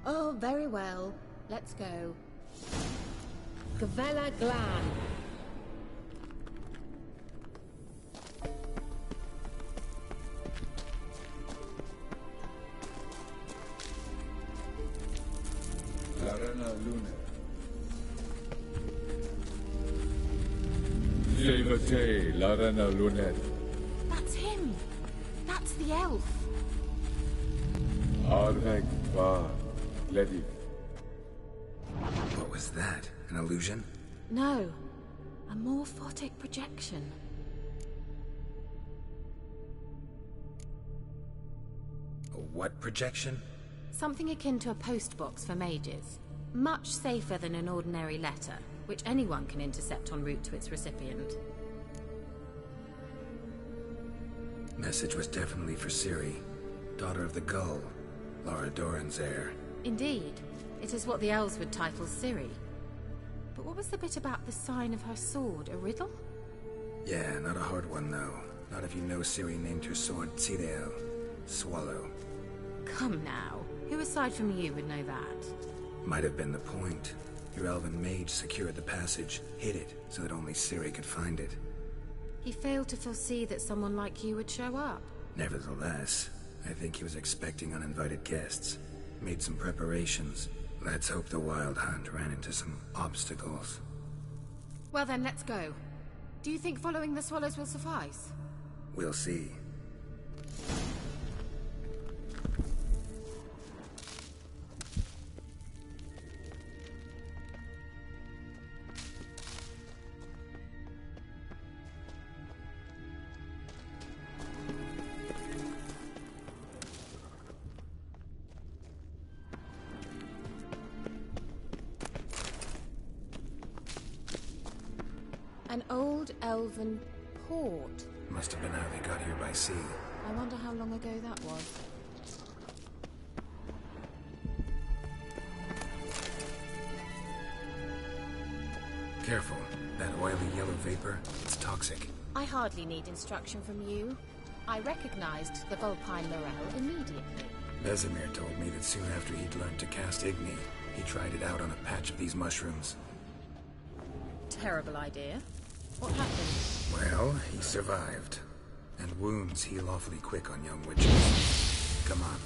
Oh, very well. Let's go. Gavella Glan. Larena Luna. Levate, Larena Lunet. That's him! That's the elf! Arvek Va Ledi. What was that? An illusion? No. A morphotic projection. A what projection? Something akin to a postbox for mages. Much safer than an ordinary letter, which anyone can intercept en route to its recipient. Message was definitely for Ciri, daughter of the Gull, Lara Doran's heir. Indeed. It is what the elves would title Ciri. But what was the bit about the sign of her sword? A riddle? Yeah, not a hard one though. Not if you know Ciri named her sword Tsireel, Swallow. Come now. Who aside from you would know that? Might have been the point. Your elven mage secured the passage, hid it, so that only Ciri could find it. He failed to foresee that someone like you would show up. Nevertheless, I think he was expecting uninvited guests. Made some preparations. Let's hope the Wild Hunt ran into some obstacles. Well then, let's go. Do you think following the swallows will suffice? We'll see. An old elven port. Must have been how they got here by sea. I wonder how long ago that was. Careful. That oily yellow vapor, it's toxic. I hardly need instruction from you. I recognized the Vulpine Morel immediately. Vesemir told me that soon after he'd learned to cast Igni, he tried it out on a patch of these mushrooms. Terrible idea. What happened? Well, he survived. And wounds heal awfully quick on young witches. Come on.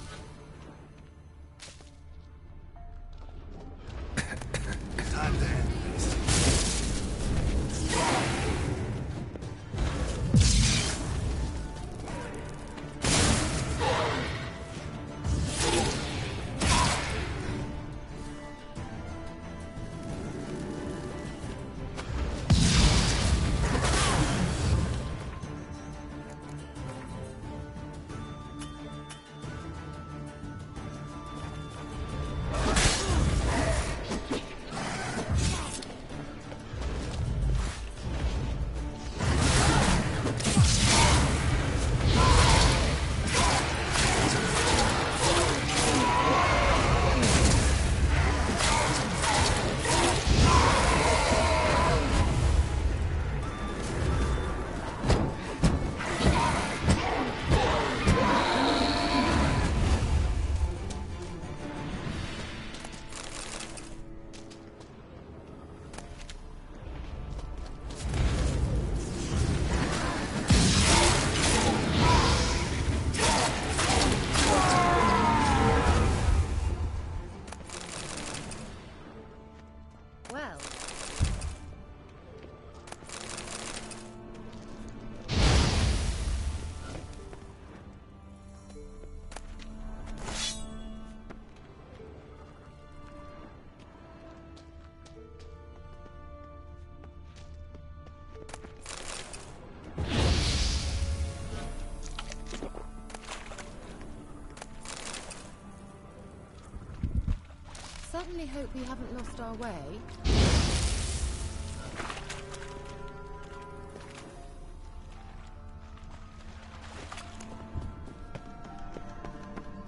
Certainly hope we haven't lost our way.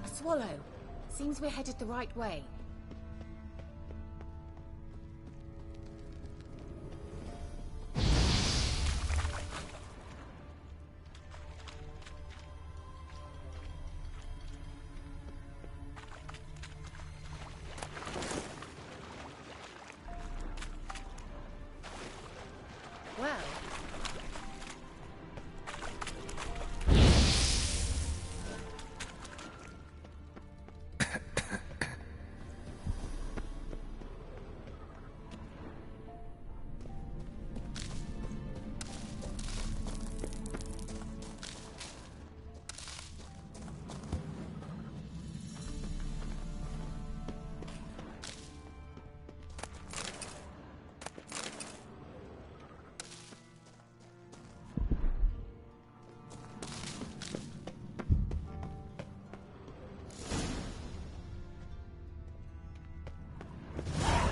A swallow. Seems we're headed the right way. Well,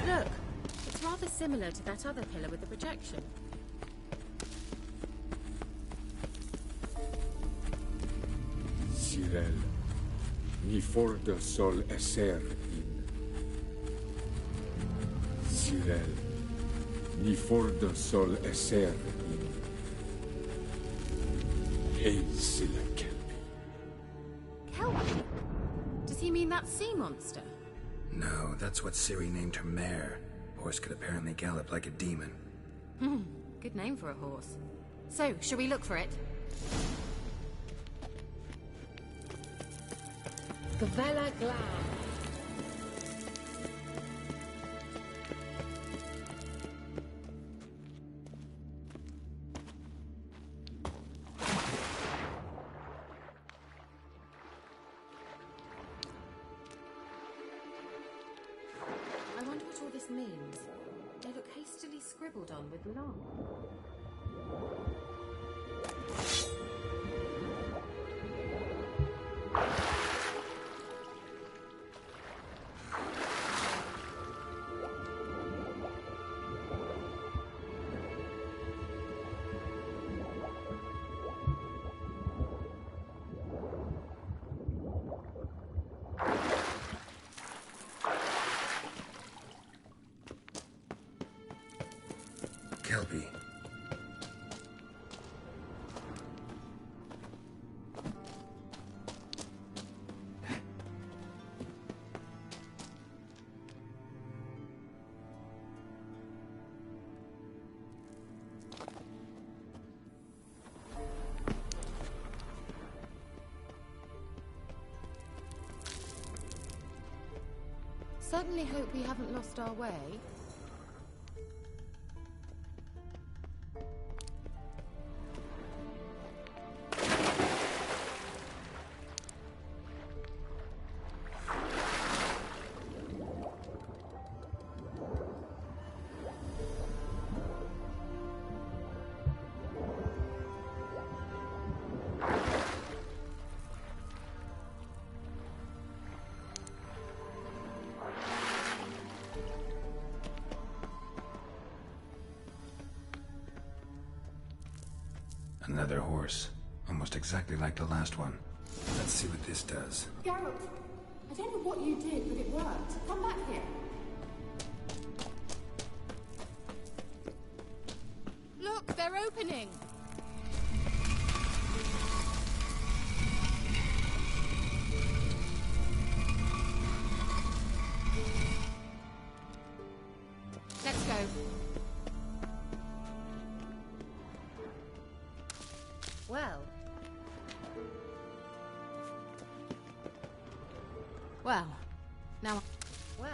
look. It's rather similar to that other pillar with the projection. Cyril, ni forda sol esser in. Cyril, ni forda sol esser in. Hail Silla Kelpie. Kelpie? Does he mean that sea monster? No, that's what Ciri named her mare. Horse could apparently gallop like a demon. Good name for a horse. So, shall we look for it? Gavella Glad. I wonder what all this means. They look hastily scribbled on with long. Kelpie. Certainly hope we haven't lost our way. Another horse. Almost exactly like the last one. Let's see what this does. Geralt, I don't know what you did, but it worked. Come back here. Look, they're opening! Let's go. Well. Well. Now. Well.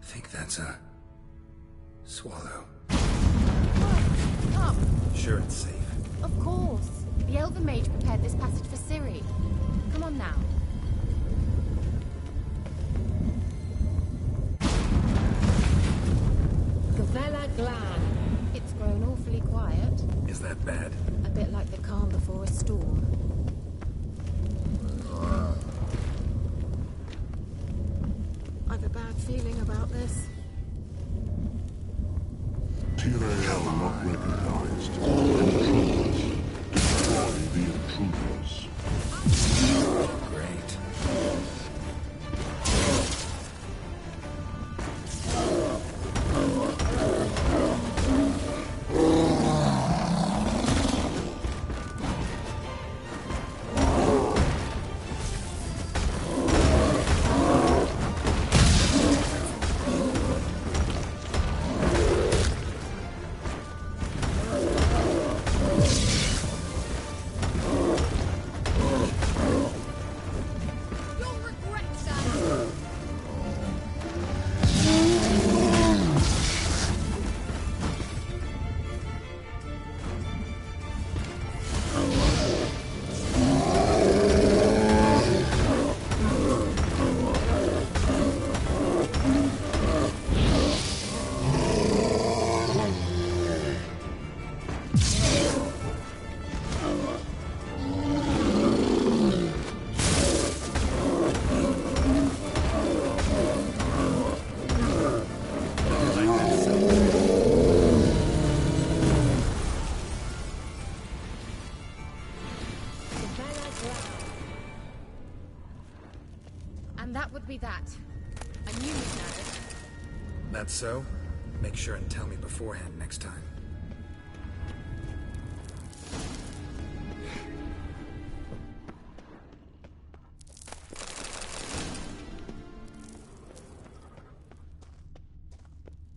Think that's a swallow. Come. Sure it's safe. Of course. The Elven Mage prepared this passage for Ciri. Come on now. Gavella Glan. It's grown awfully quiet. Is that bad? A bit like the calm before a storm. I've a bad feeling about this. Tyrael not recognized. Intruders. Destroy the intruders. Great. And that would be that. I knew you'd know it. That's so? Make sure and tell me beforehand next time.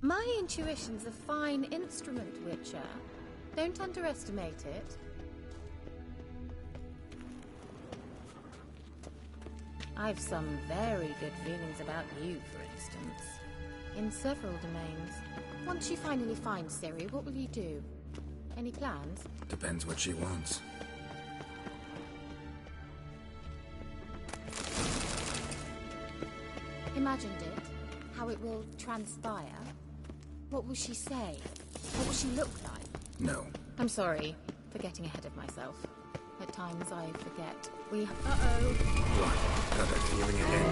My intuition's a fine instrument, Witcher. Don't underestimate it. I've some very good feelings about you, for instance. In several domains. Once you finally find Ciri, what will you do? Any plans? Depends what she wants. Imagined it. How it will transpire. What will she say? What will she look like? No. I'm sorry for getting ahead of myself. At times I forget. We... Uh-oh. What? Got that feeling again?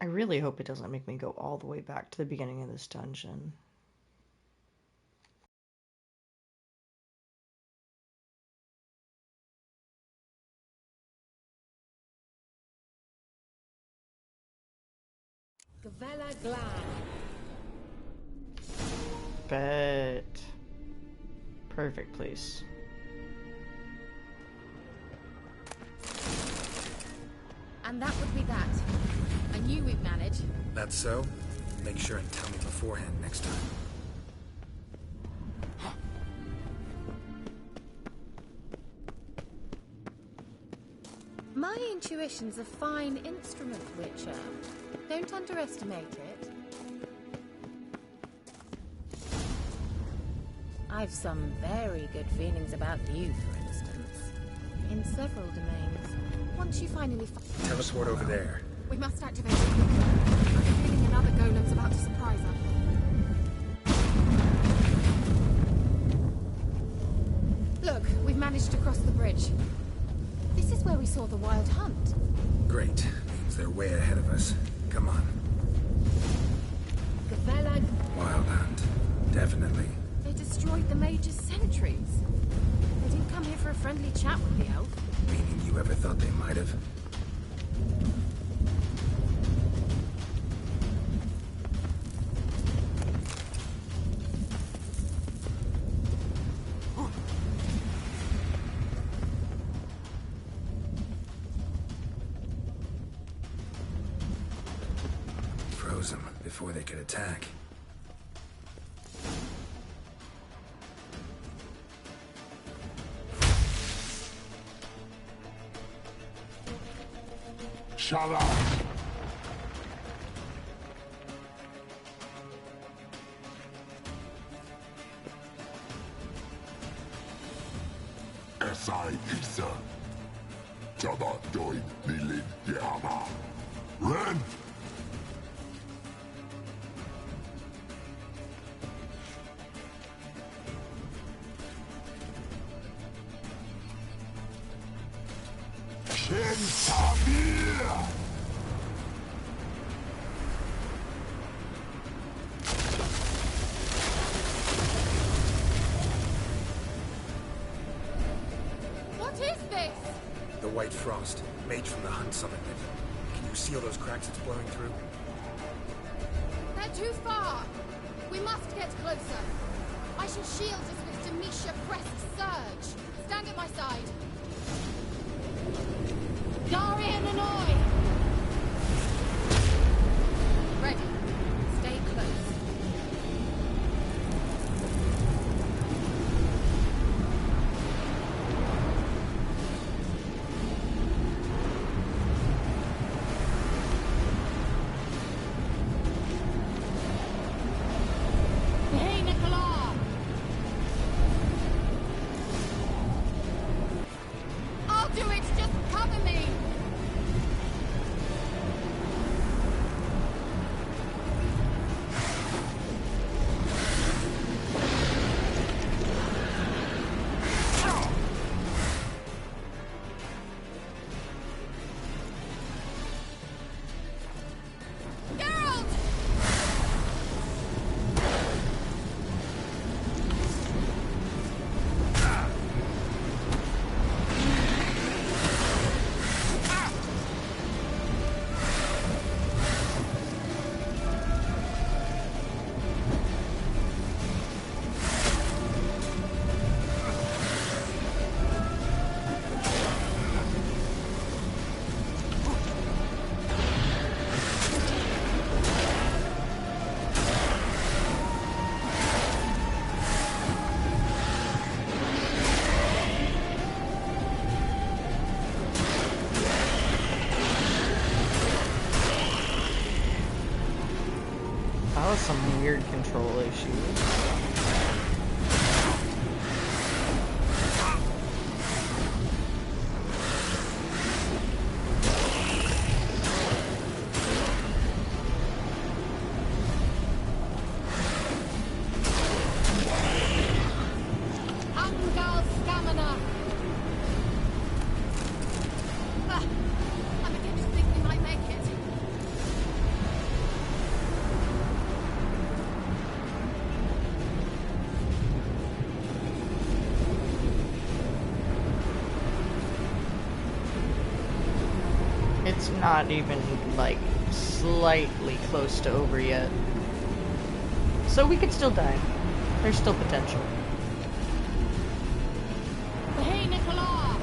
I really hope it doesn't make me go all the way back to the beginning of this dungeon. Gavella Glan. Bet. Perfect place. And that would be that. I knew we'd manage. That's so? Make sure and tell me beforehand next time. My intuition's a fine instrument, Witcher. Don't underestimate it. I've some very good feelings about you, for instance. In several domains. Once you finally Teleport over there. We must activate it quickly. I've been feeling another golem's about to surprise us. Look, we've managed to cross the bridge. This is where we saw the wild hunt. Great. Means they're way ahead of us. Come on. Gavelag, Wild Hunt. Definitely. they destroyed the Mage's sentries. They didn't come here for a friendly chat with the elf. Meaning you ever thought they might have? Froze them before they could attack. Shut up! Esai Isa. Jabba doin nilin yama. Ren! Shen Tamir! What is this? The White Frost. Mage from the Hunt summoned it. Can you see all those cracks it's blowing through? They're too far. We must get closer. I shall shield us with Demisha Crest Surge. Stand at my side. Darian and I! Ready. Stay close. Hey, Nicola! I'll do it! Just cover me! That was some weird control issues. Angal Stamina! Ah, I'm beginning to think we might make it. It's not even, like, slightly close to over yet. So we could still die. There's still potential. Hey, Nicola!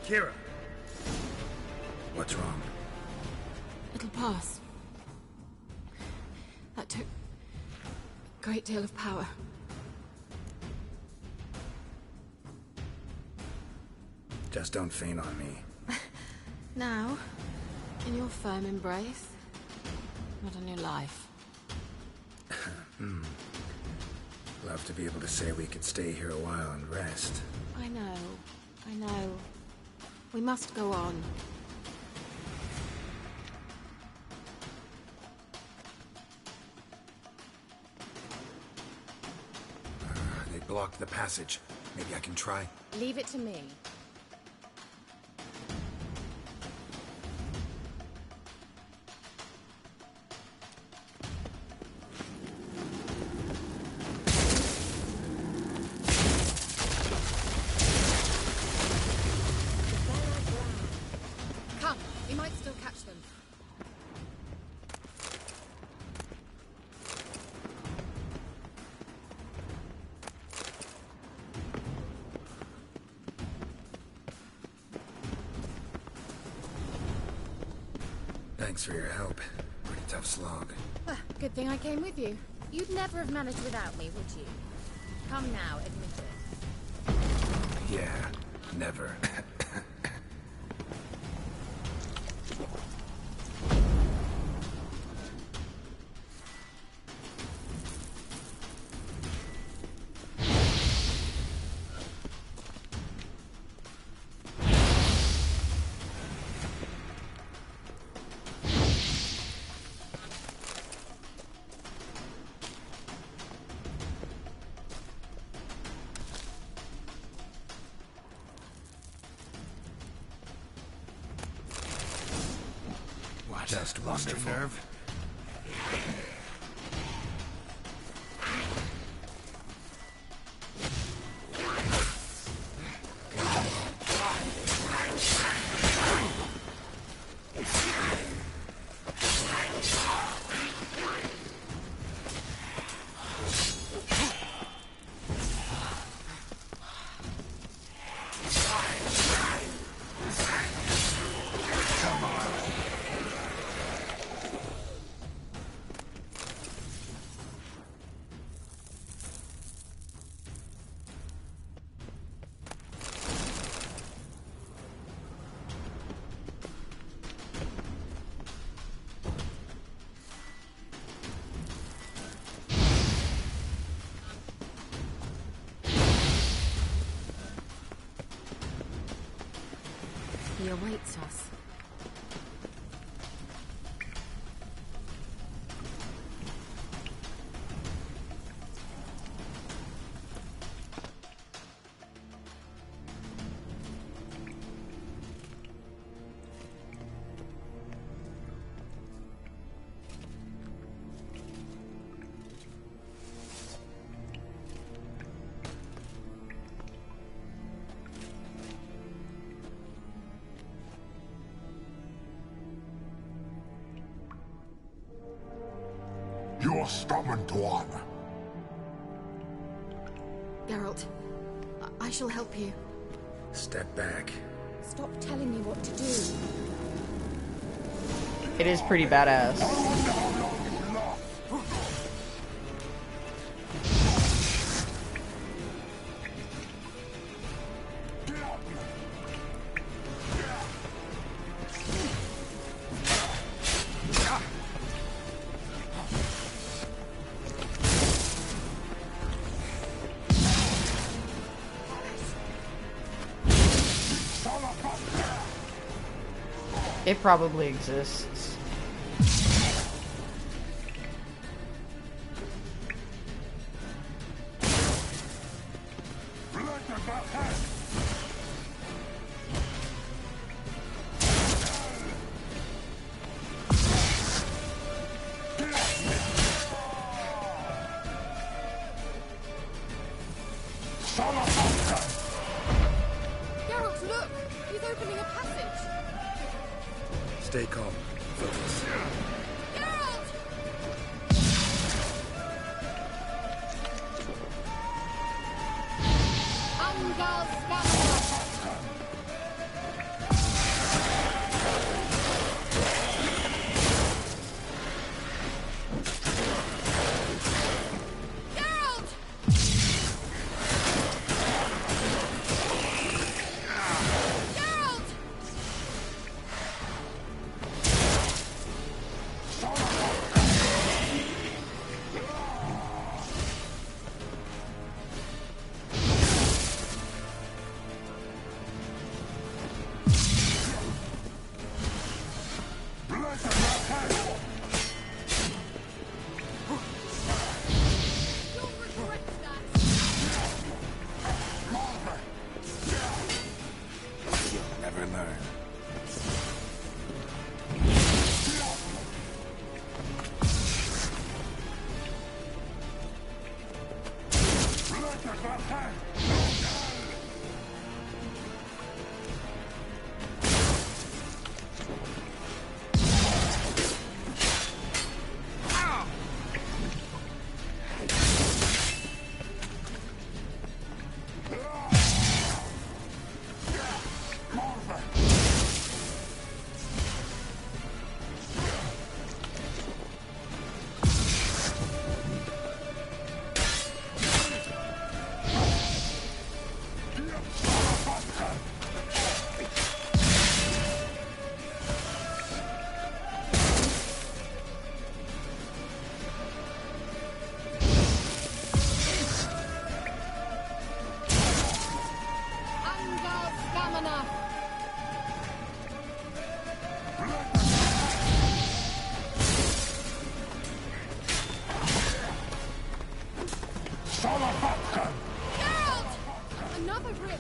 Kira! What's wrong? It'll pass. That took a great deal of power. Just don't faint on me. Now, in your firm embrace, not on your life. Love to be able to say we could stay here a while and rest. I know. We must go on. They blocked the passage. Maybe I can try. Leave it to me. Come, we might still catch them. Thanks for your help. Pretty tough slog. Good thing I came with you. You'd never have managed without me, would you? Come now, admit it. Yeah, never. Just wonderful. Nerve. He awaits us. You're stubborn one. Geralt, I shall help you. Step back. Stop telling me what to do. It is pretty badass. It probably exists. Geralt, look! He's opening a passage! Stay calm. Focus. You'll never learn. Another grip!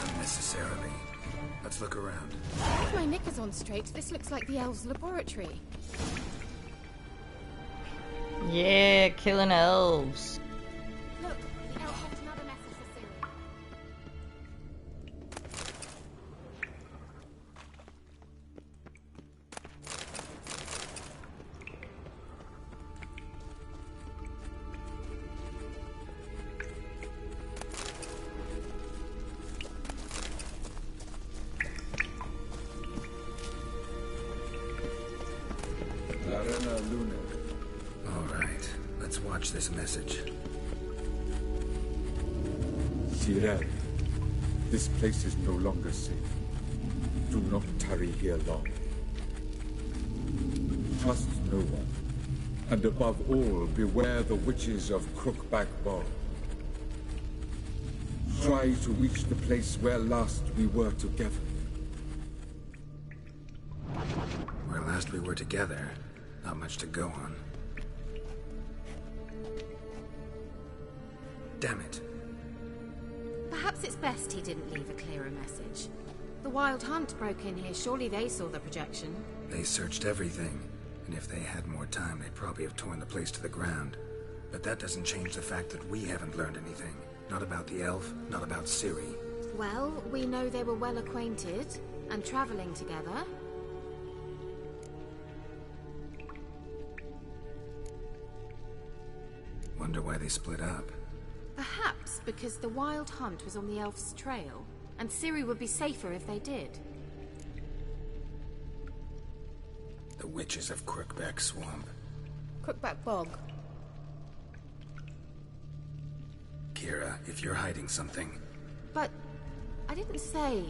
Unnecessarily. Let's look around. With my knickers on straight, this looks like the elves' laboratory. Yeah, killing elves. Look, the elf left another message for Ciri. All right, let's watch this message. Cyril, this place is no longer safe. Do not tarry here long. Trust no one. And above all, beware the witches of Crookback Bog. Try to reach the place where last we were together. Where last we were together, not much to go on. Damn it. Perhaps it's best he didn't leave a clearer message. The Wild Hunt broke in here. Surely they saw the projection. They searched everything, and if they had more time, they'd probably have torn the place to the ground. But that doesn't change the fact that we haven't learned anything. Not about the elf, not about Ciri. Well, we know they were well acquainted and traveling together. Wonder why they split up. Perhaps because the Wild Hunt was on the elf's trail, and Ciri would be safer if they did. The witches of Crookback Swamp. Crookback Bog. Kira, if you're hiding something... But I didn't say...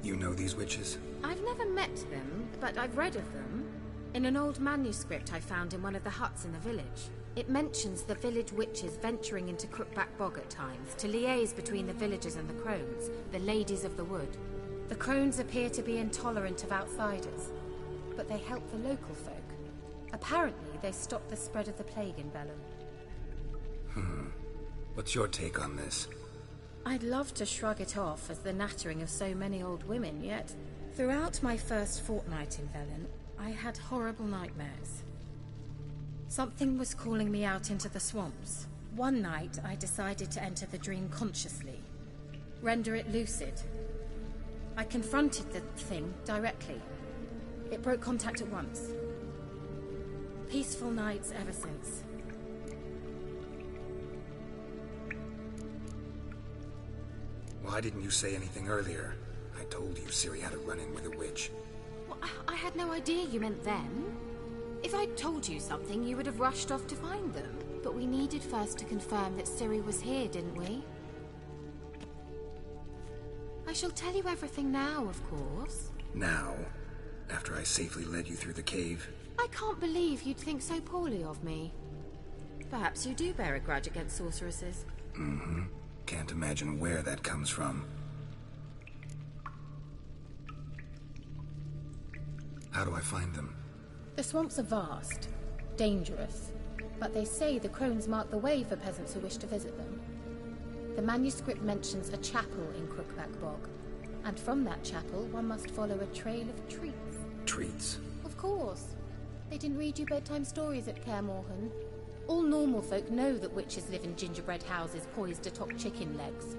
You know these witches? I've never met them, but I've read of them. In an old manuscript I found in one of the huts in the village. It mentions the village witches venturing into Crookback Bog at times to liaise between the villagers and the crones, the ladies of the wood. The crones appear to be intolerant of outsiders, but they help the local folk. Apparently, they stop the spread of the plague in Velen. What's your take on this? I'd love to shrug it off as the nattering of so many old women, yet throughout my first fortnight in Velen, I had horrible nightmares. Something was calling me out into the swamps. One night, I decided to enter the dream consciously, render it lucid. I confronted the thing directly. It broke contact at once. Peaceful nights ever since. Why didn't you say anything earlier? I told you Ciri had a run-in with a witch. Well, I had no idea you meant them. If I'd told you something, you would have rushed off to find them. But we needed first to confirm that Ciri was here, didn't we? I shall tell you everything now, of course. Now? After I safely led you through the cave? I can't believe you'd think so poorly of me. Perhaps you do bear a grudge against sorceresses. Mm-hmm. Can't imagine where that comes from. How do I find them? The swamps are vast, dangerous, but they say the crones mark the way for peasants who wish to visit them. The manuscript mentions a chapel in Crookback Bog, and from that chapel one must follow a trail of treats. Treats? Of course. They didn't read you bedtime stories at Kaer Morhen. All normal folk know that witches live in gingerbread houses poised atop chicken legs.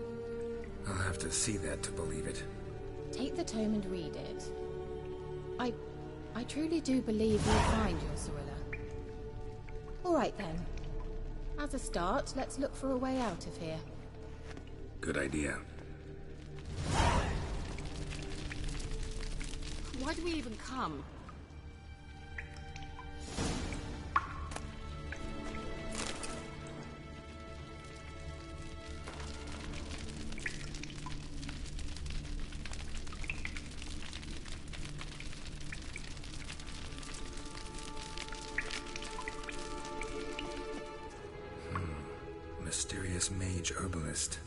I'll have to see that to believe it. Take the tome and read it. I truly do believe you'll find your Cirilla. All right then. As a start, let's look for a way out of here. Good idea. Why do we even come? Mysterious mage herbalist.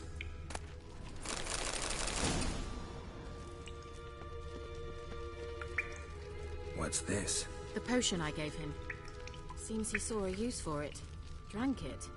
What's this? The potion I gave him. Seems he saw a use for it. Drank it.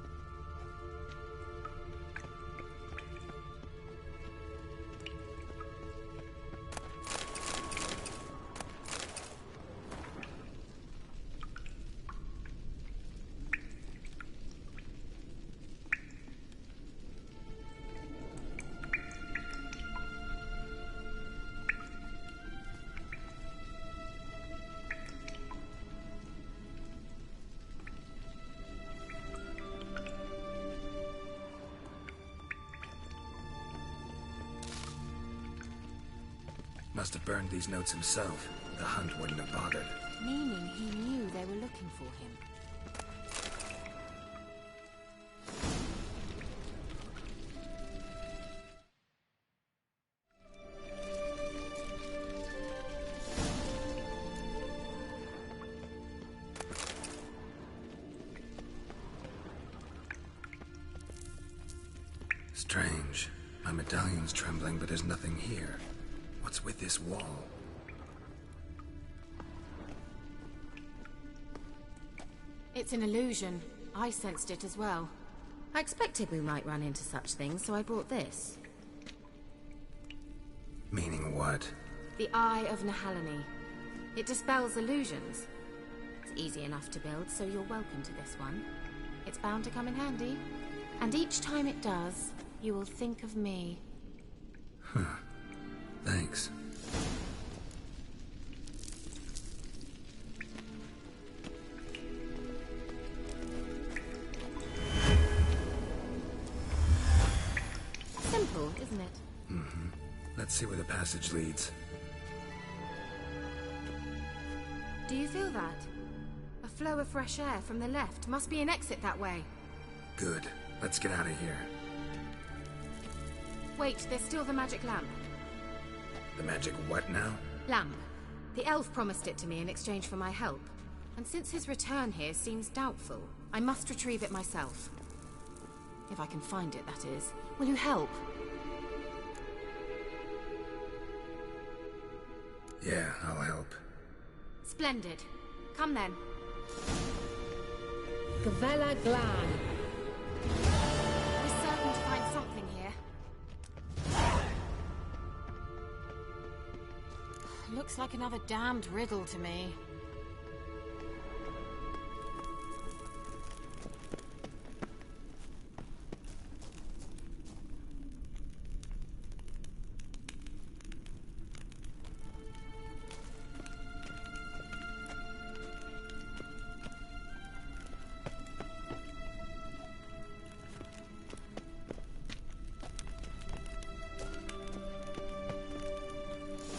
Must have burned these notes himself. The hunt wouldn't have bothered. Meaning he knew they were looking for him. Strange. My medallion's trembling, but there's nothing here. What's with this wall? It's an illusion. I sensed it as well. I expected we might run into such things, so I brought this. Meaning what? The Eye of Nehaleni. It dispels illusions. It's easy enough to build, so you're welcome to this one. It's bound to come in handy. And each time it does, you will think of me. Huh. Thanks. Simple, isn't it? Mm-hmm. Let's see where the passage leads. Do you feel that? A flow of fresh air from the left. Must be an exit that way. Good. Let's get out of here. Wait, there's still the magic lamp. The magic what now? Lamp. The elf promised it to me in exchange for my help. And since his return here seems doubtful, I must retrieve it myself. If I can find it, that is. Will you help? Yeah, I'll help. Splendid. Come then. Gavella Glan. We're certain to find something here. Looks like another damned riddle to me.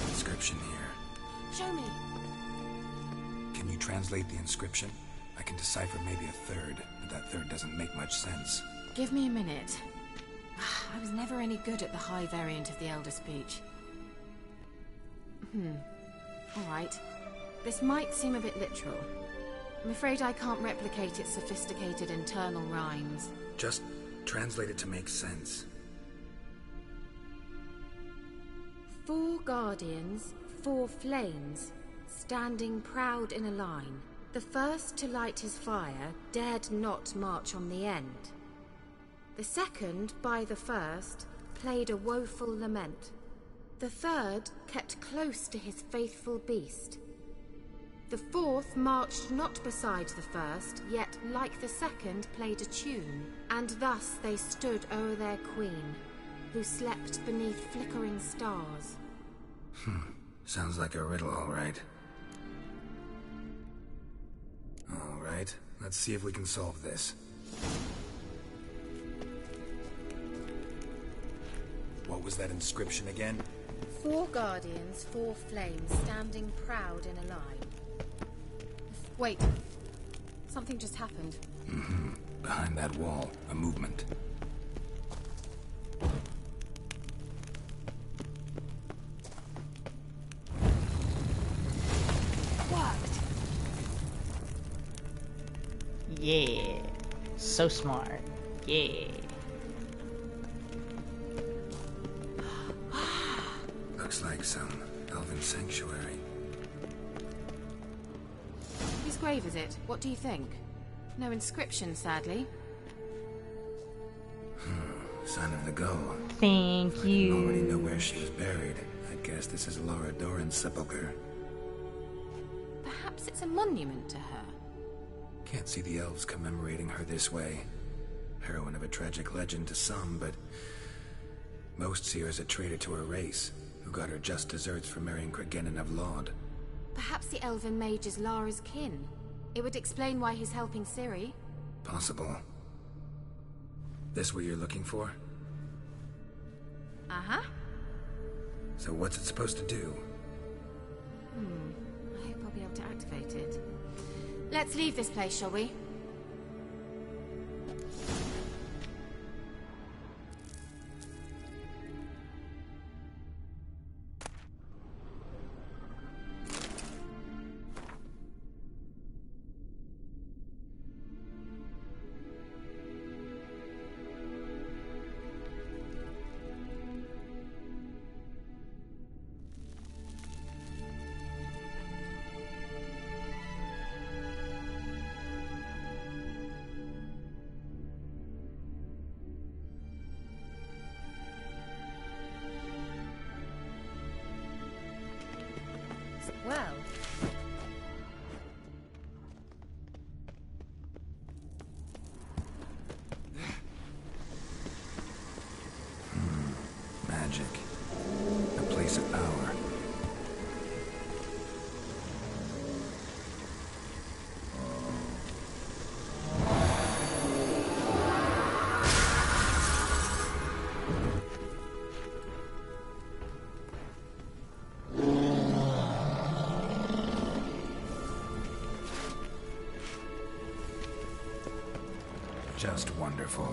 Inscription here. Show me. Can you translate the inscription? I can decipher maybe a third, but that third doesn't make much sense. Give me a minute. I was never any good at the high variant of the Elder Speech. Alright. This might seem a bit literal. I'm afraid I can't replicate its sophisticated internal rhymes. Just translate it to make sense. 4 guardians, 4 flames, standing proud in a line. The first to light his fire dared not march on the end. The second, by the first, played a woeful lament. The third kept close to his faithful beast. The fourth marched not beside the first, yet like the second played a tune. And thus they stood o'er their queen, who slept beneath flickering stars. Sounds like a riddle, all right. All right, let's see if we can solve this. What was that inscription again? 4 guardians, 4 flames, standing proud in a line. Wait. Something just happened. Behind that wall, a movement. Worked. Yeah. So smart. Yeah. Looks like some elven sanctuary. Whose grave is it? What do you think? No inscription, sadly. Sign of the gull. Thank If you. I didn't already know where she was buried, I guess this is Laura Doran's sepulcher. Perhaps it's a monument to her. Can't see the elves commemorating her this way. Heroine of a tragic legend to some, but most see her as a traitor to her race, who got her just deserts for marrying Cregennan of Laud. Perhaps the elven mage is Lara's kin. It would explain why he's helping Ciri. Possible. This what you're looking for? Uh-huh. So what's it supposed to do? I hope I'll be able to activate it. Let's leave this place, shall we? Well. Magic. A place of power. Just wonderful.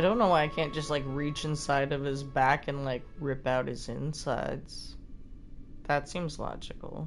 I don't know why I can't just, like, reach inside of his back and, like, rip out his insides. That seems logical.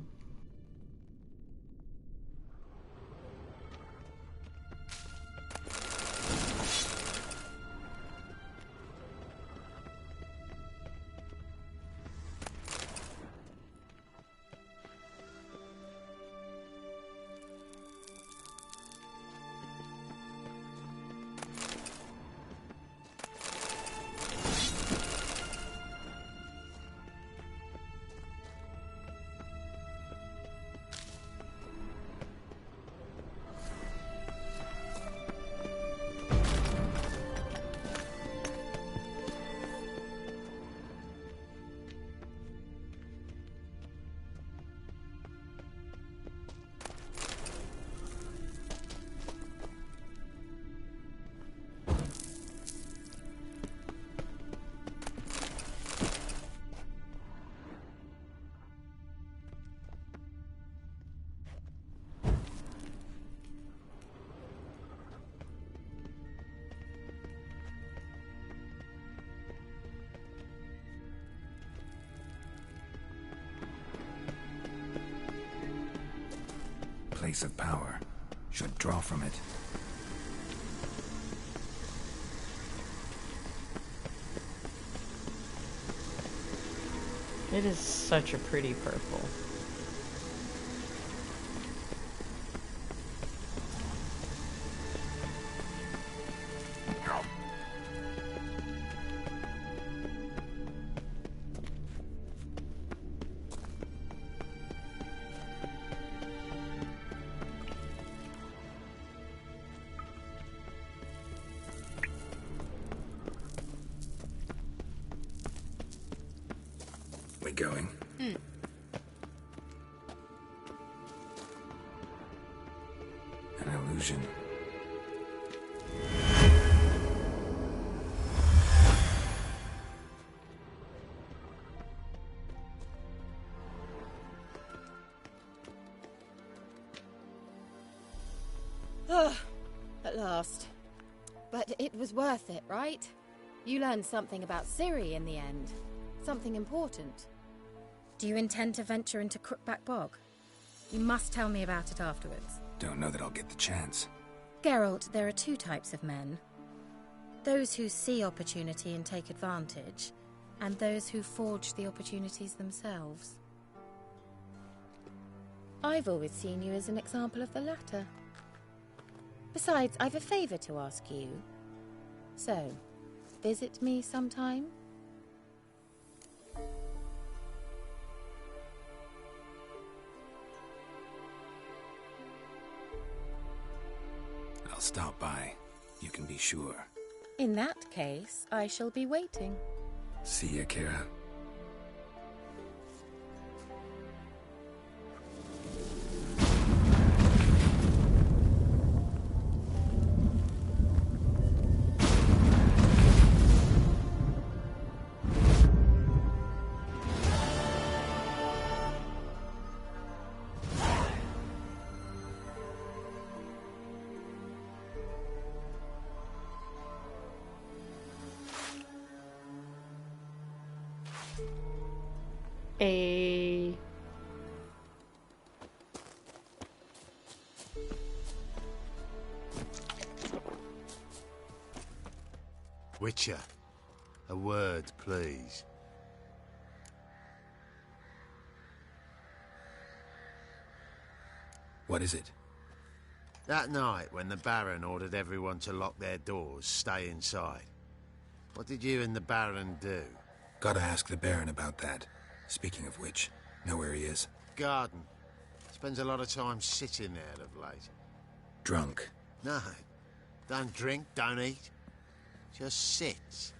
Place of power. Should draw from it. It is such a pretty purple. We going? An illusion. At last. But it was worth it, right? You learned something about Ciri in the end. Something important. Do you intend to venture into Crookback Bog? You must tell me about it afterwards. Don't know that I'll get the chance. Geralt, there are two types of men. Those who see opportunity and take advantage, and those who forge the opportunities themselves. I've always seen you as an example of the latter. Besides, I've a favour to ask you. So, visit me sometime? I'll stop by. You can be sure. In that case, I shall be waiting. See ya, Kira. Witcher, a word, please. What is it? That night when the Baron ordered everyone to lock their doors, stay inside. What did you and the Baron do? Gotta ask the Baron about that. Speaking of which, know where he is? Garden. Spends a lot of time sitting there of late. Drunk. No. Don't drink, don't eat. Just sits.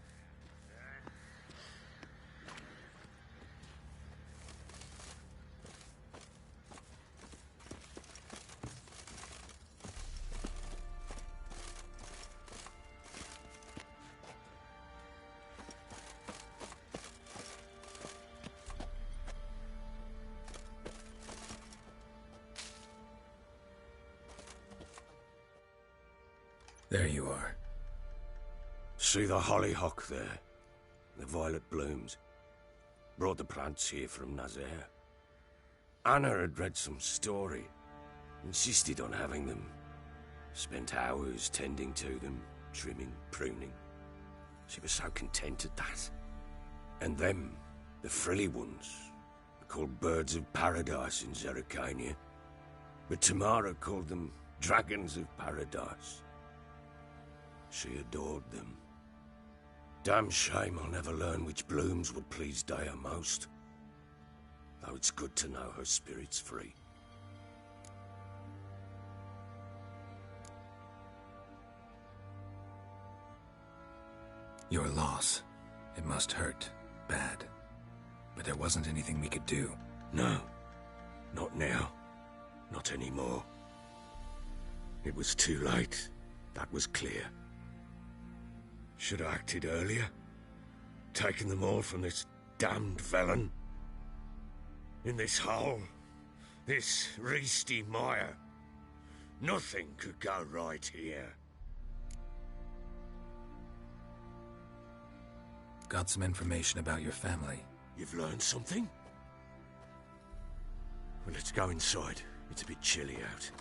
There you are. See the hollyhock there? The violet blooms. Brought the plants here from Nazaire. Anna had read some story. Insisted on having them. Spent hours tending to them, trimming, pruning. She was so content at that. And them, the frilly ones, are called birds of paradise in Zerrikania. But Tamara called them dragons of paradise. She adored them. Damn shame I'll never learn which blooms would please Daya most. Though it's good to know her spirit's free. Your loss. It must hurt. Bad. But there wasn't anything we could do. No. Not now. Not anymore. It was too late. That was clear. Should have acted earlier. Taken them all from this damned Velen. In this hole. This reesty mire. Nothing could go right here. Got some information about your family. You've learned something? Well, let's go inside. It's a bit chilly out.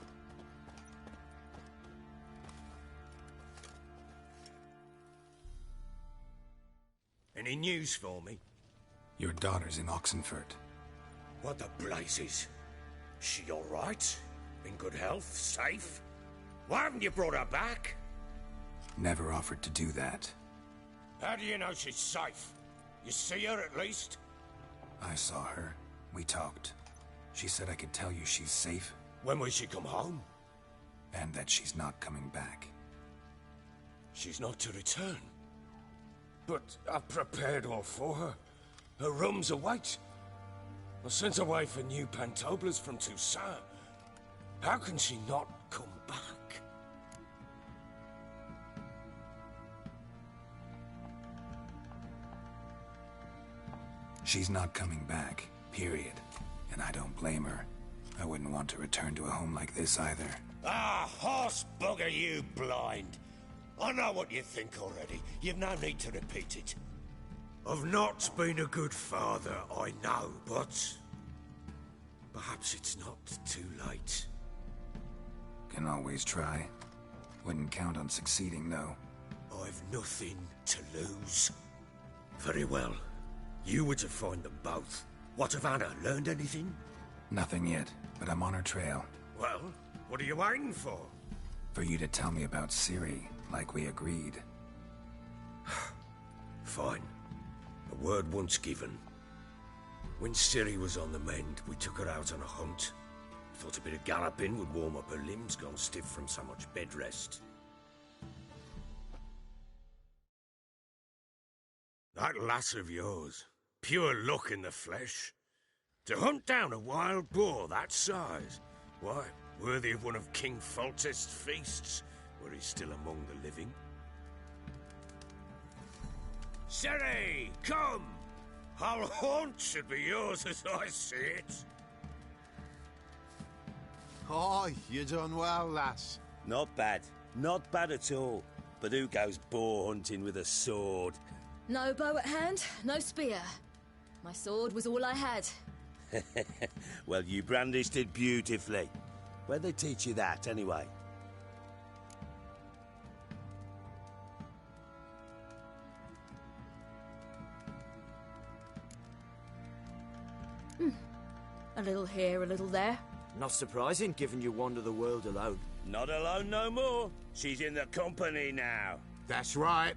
Any news for me? Your daughter's in Oxenfurt. What the blazes? She all right? In good health? Safe? Why haven't you brought her back? Never offered to do that. How do you know she's safe? You see her at least? I saw her. We talked. She said I could tell you she's safe. When will she come home? And that she's not coming back. She's not to return. But I've prepared all for her. Her rooms await. I sent away for new pantoblas from Toussaint. How can she not come back? She's not coming back, period. And I don't blame her. I wouldn't want to return to a home like this either. Ah, horse bugger you blind. I know what you think already. You've no need to repeat it. I've not been a good father, I know, but... perhaps it's not too late. Can always try. Wouldn't count on succeeding, though. I've nothing to lose. Very well. You were to find them both. What of Anna? Learned anything? Nothing yet, but I'm on her trail. Well, what are you waiting for? For you to tell me about Ciri, like we agreed. Fine. A word once given. When Ciri was on the mend, we took her out on a hunt. Thought a bit of galloping would warm up her limbs, gone stiff from so much bed rest. That lass of yours, pure luck in the flesh. To hunt down a wild boar that size, why, worthy of one of King Foltest's feasts, where he's still among the living. Ciri, come! Our haunt should be yours as I see it. Oh, you done well, lass. Not bad. Not bad at all. But who goes boar hunting with a sword? No bow at hand, no spear. My sword was all I had. Well, you brandished it beautifully. Where'd they teach you that, anyway? A little here, a little there. Not surprising, given you wander the world alone. Not alone no more. She's in the company now. That's right.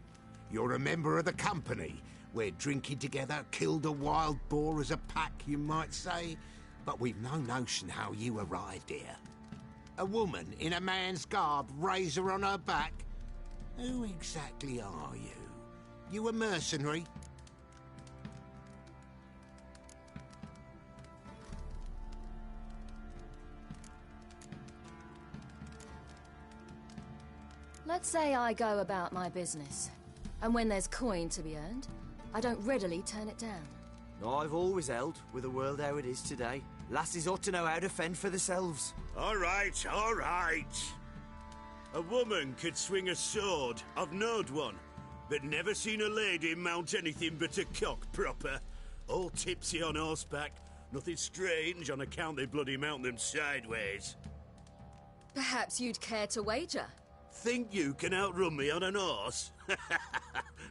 You're a member of the company. We're drinking together, killed a wild boar as a pack, you might say. But we've no notion how you arrived here. A woman in a man's garb, razor on her back. Who exactly are you? You a mercenary? Let's say I go about my business. And when there's coin to be earned, I don't readily turn it down. I've always held, with the world how it is today, lasses ought to know how to fend for themselves. All right, all right. A woman could swing a sword. I've knowed one. but never seen a lady mount anything but a cock proper. All tipsy on horseback. Nothing strange on account they bloody mount them sideways. Perhaps you'd care to wager? Think you can outrun me on an horse?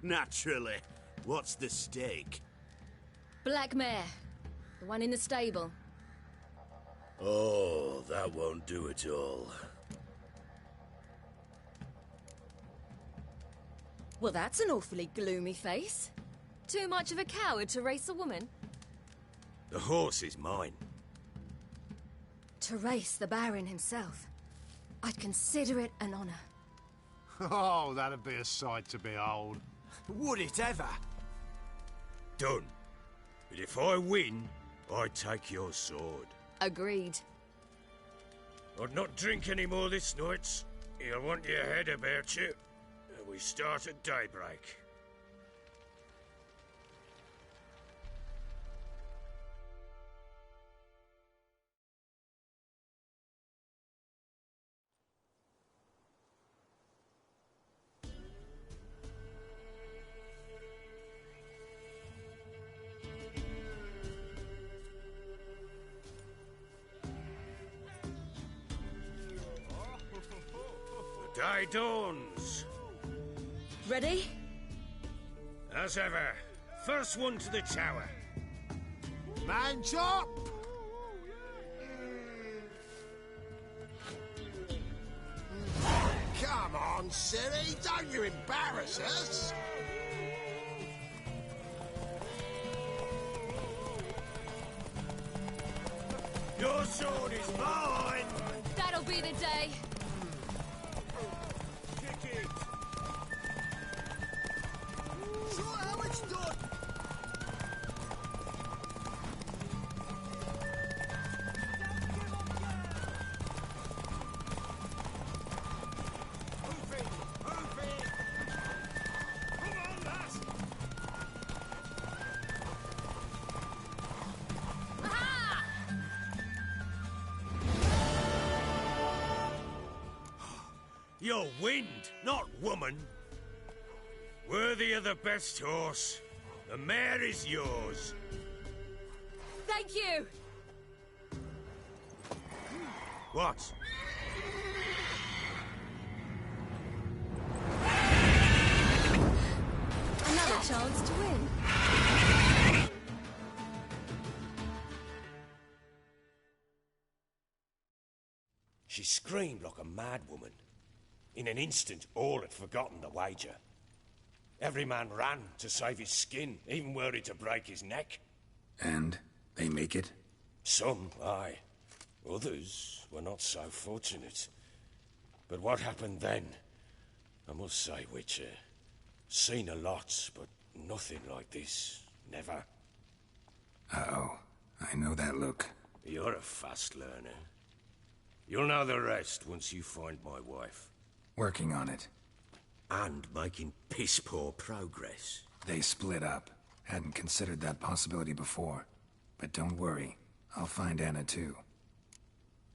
Naturally. What's the stake? Black mare. The one in the stable. Oh, that won't do at all. Well, that's an awfully gloomy face. Too much of a coward to race a woman? The horse is mine. To race the Baron himself. I'd consider it an honor. Oh, that'd be a sight to behold. Would it ever? Done. But if I win, I take your sword. Agreed. I'd not drink any more this night. You'll want your head about you. And we start at daybreak. The day dawns. Ready? As ever, first one to the tower. Man chop! Come on, silly, don't you embarrass us! Your sword is mine! That'll be the day. Kick it! Show how it's done! You're wind, not woman. Worthy of the best horse. The mare is yours. Thank you. What? Another chance to win. She screamed like a mad woman. In an instant, all had forgotten the wager. Every man ran to save his skin, even worried to break his neck. And they make it? Some, aye. Others were not so fortunate. But what happened then? I must say, Witcher, seen a lot, but nothing like this. Never. Uh-oh. I know that look. You're a fast learner. You'll know the rest once you find my wife. Working on it. And making piss-poor progress. They split up. Hadn't considered that possibility before. But don't worry. I'll find Anna too.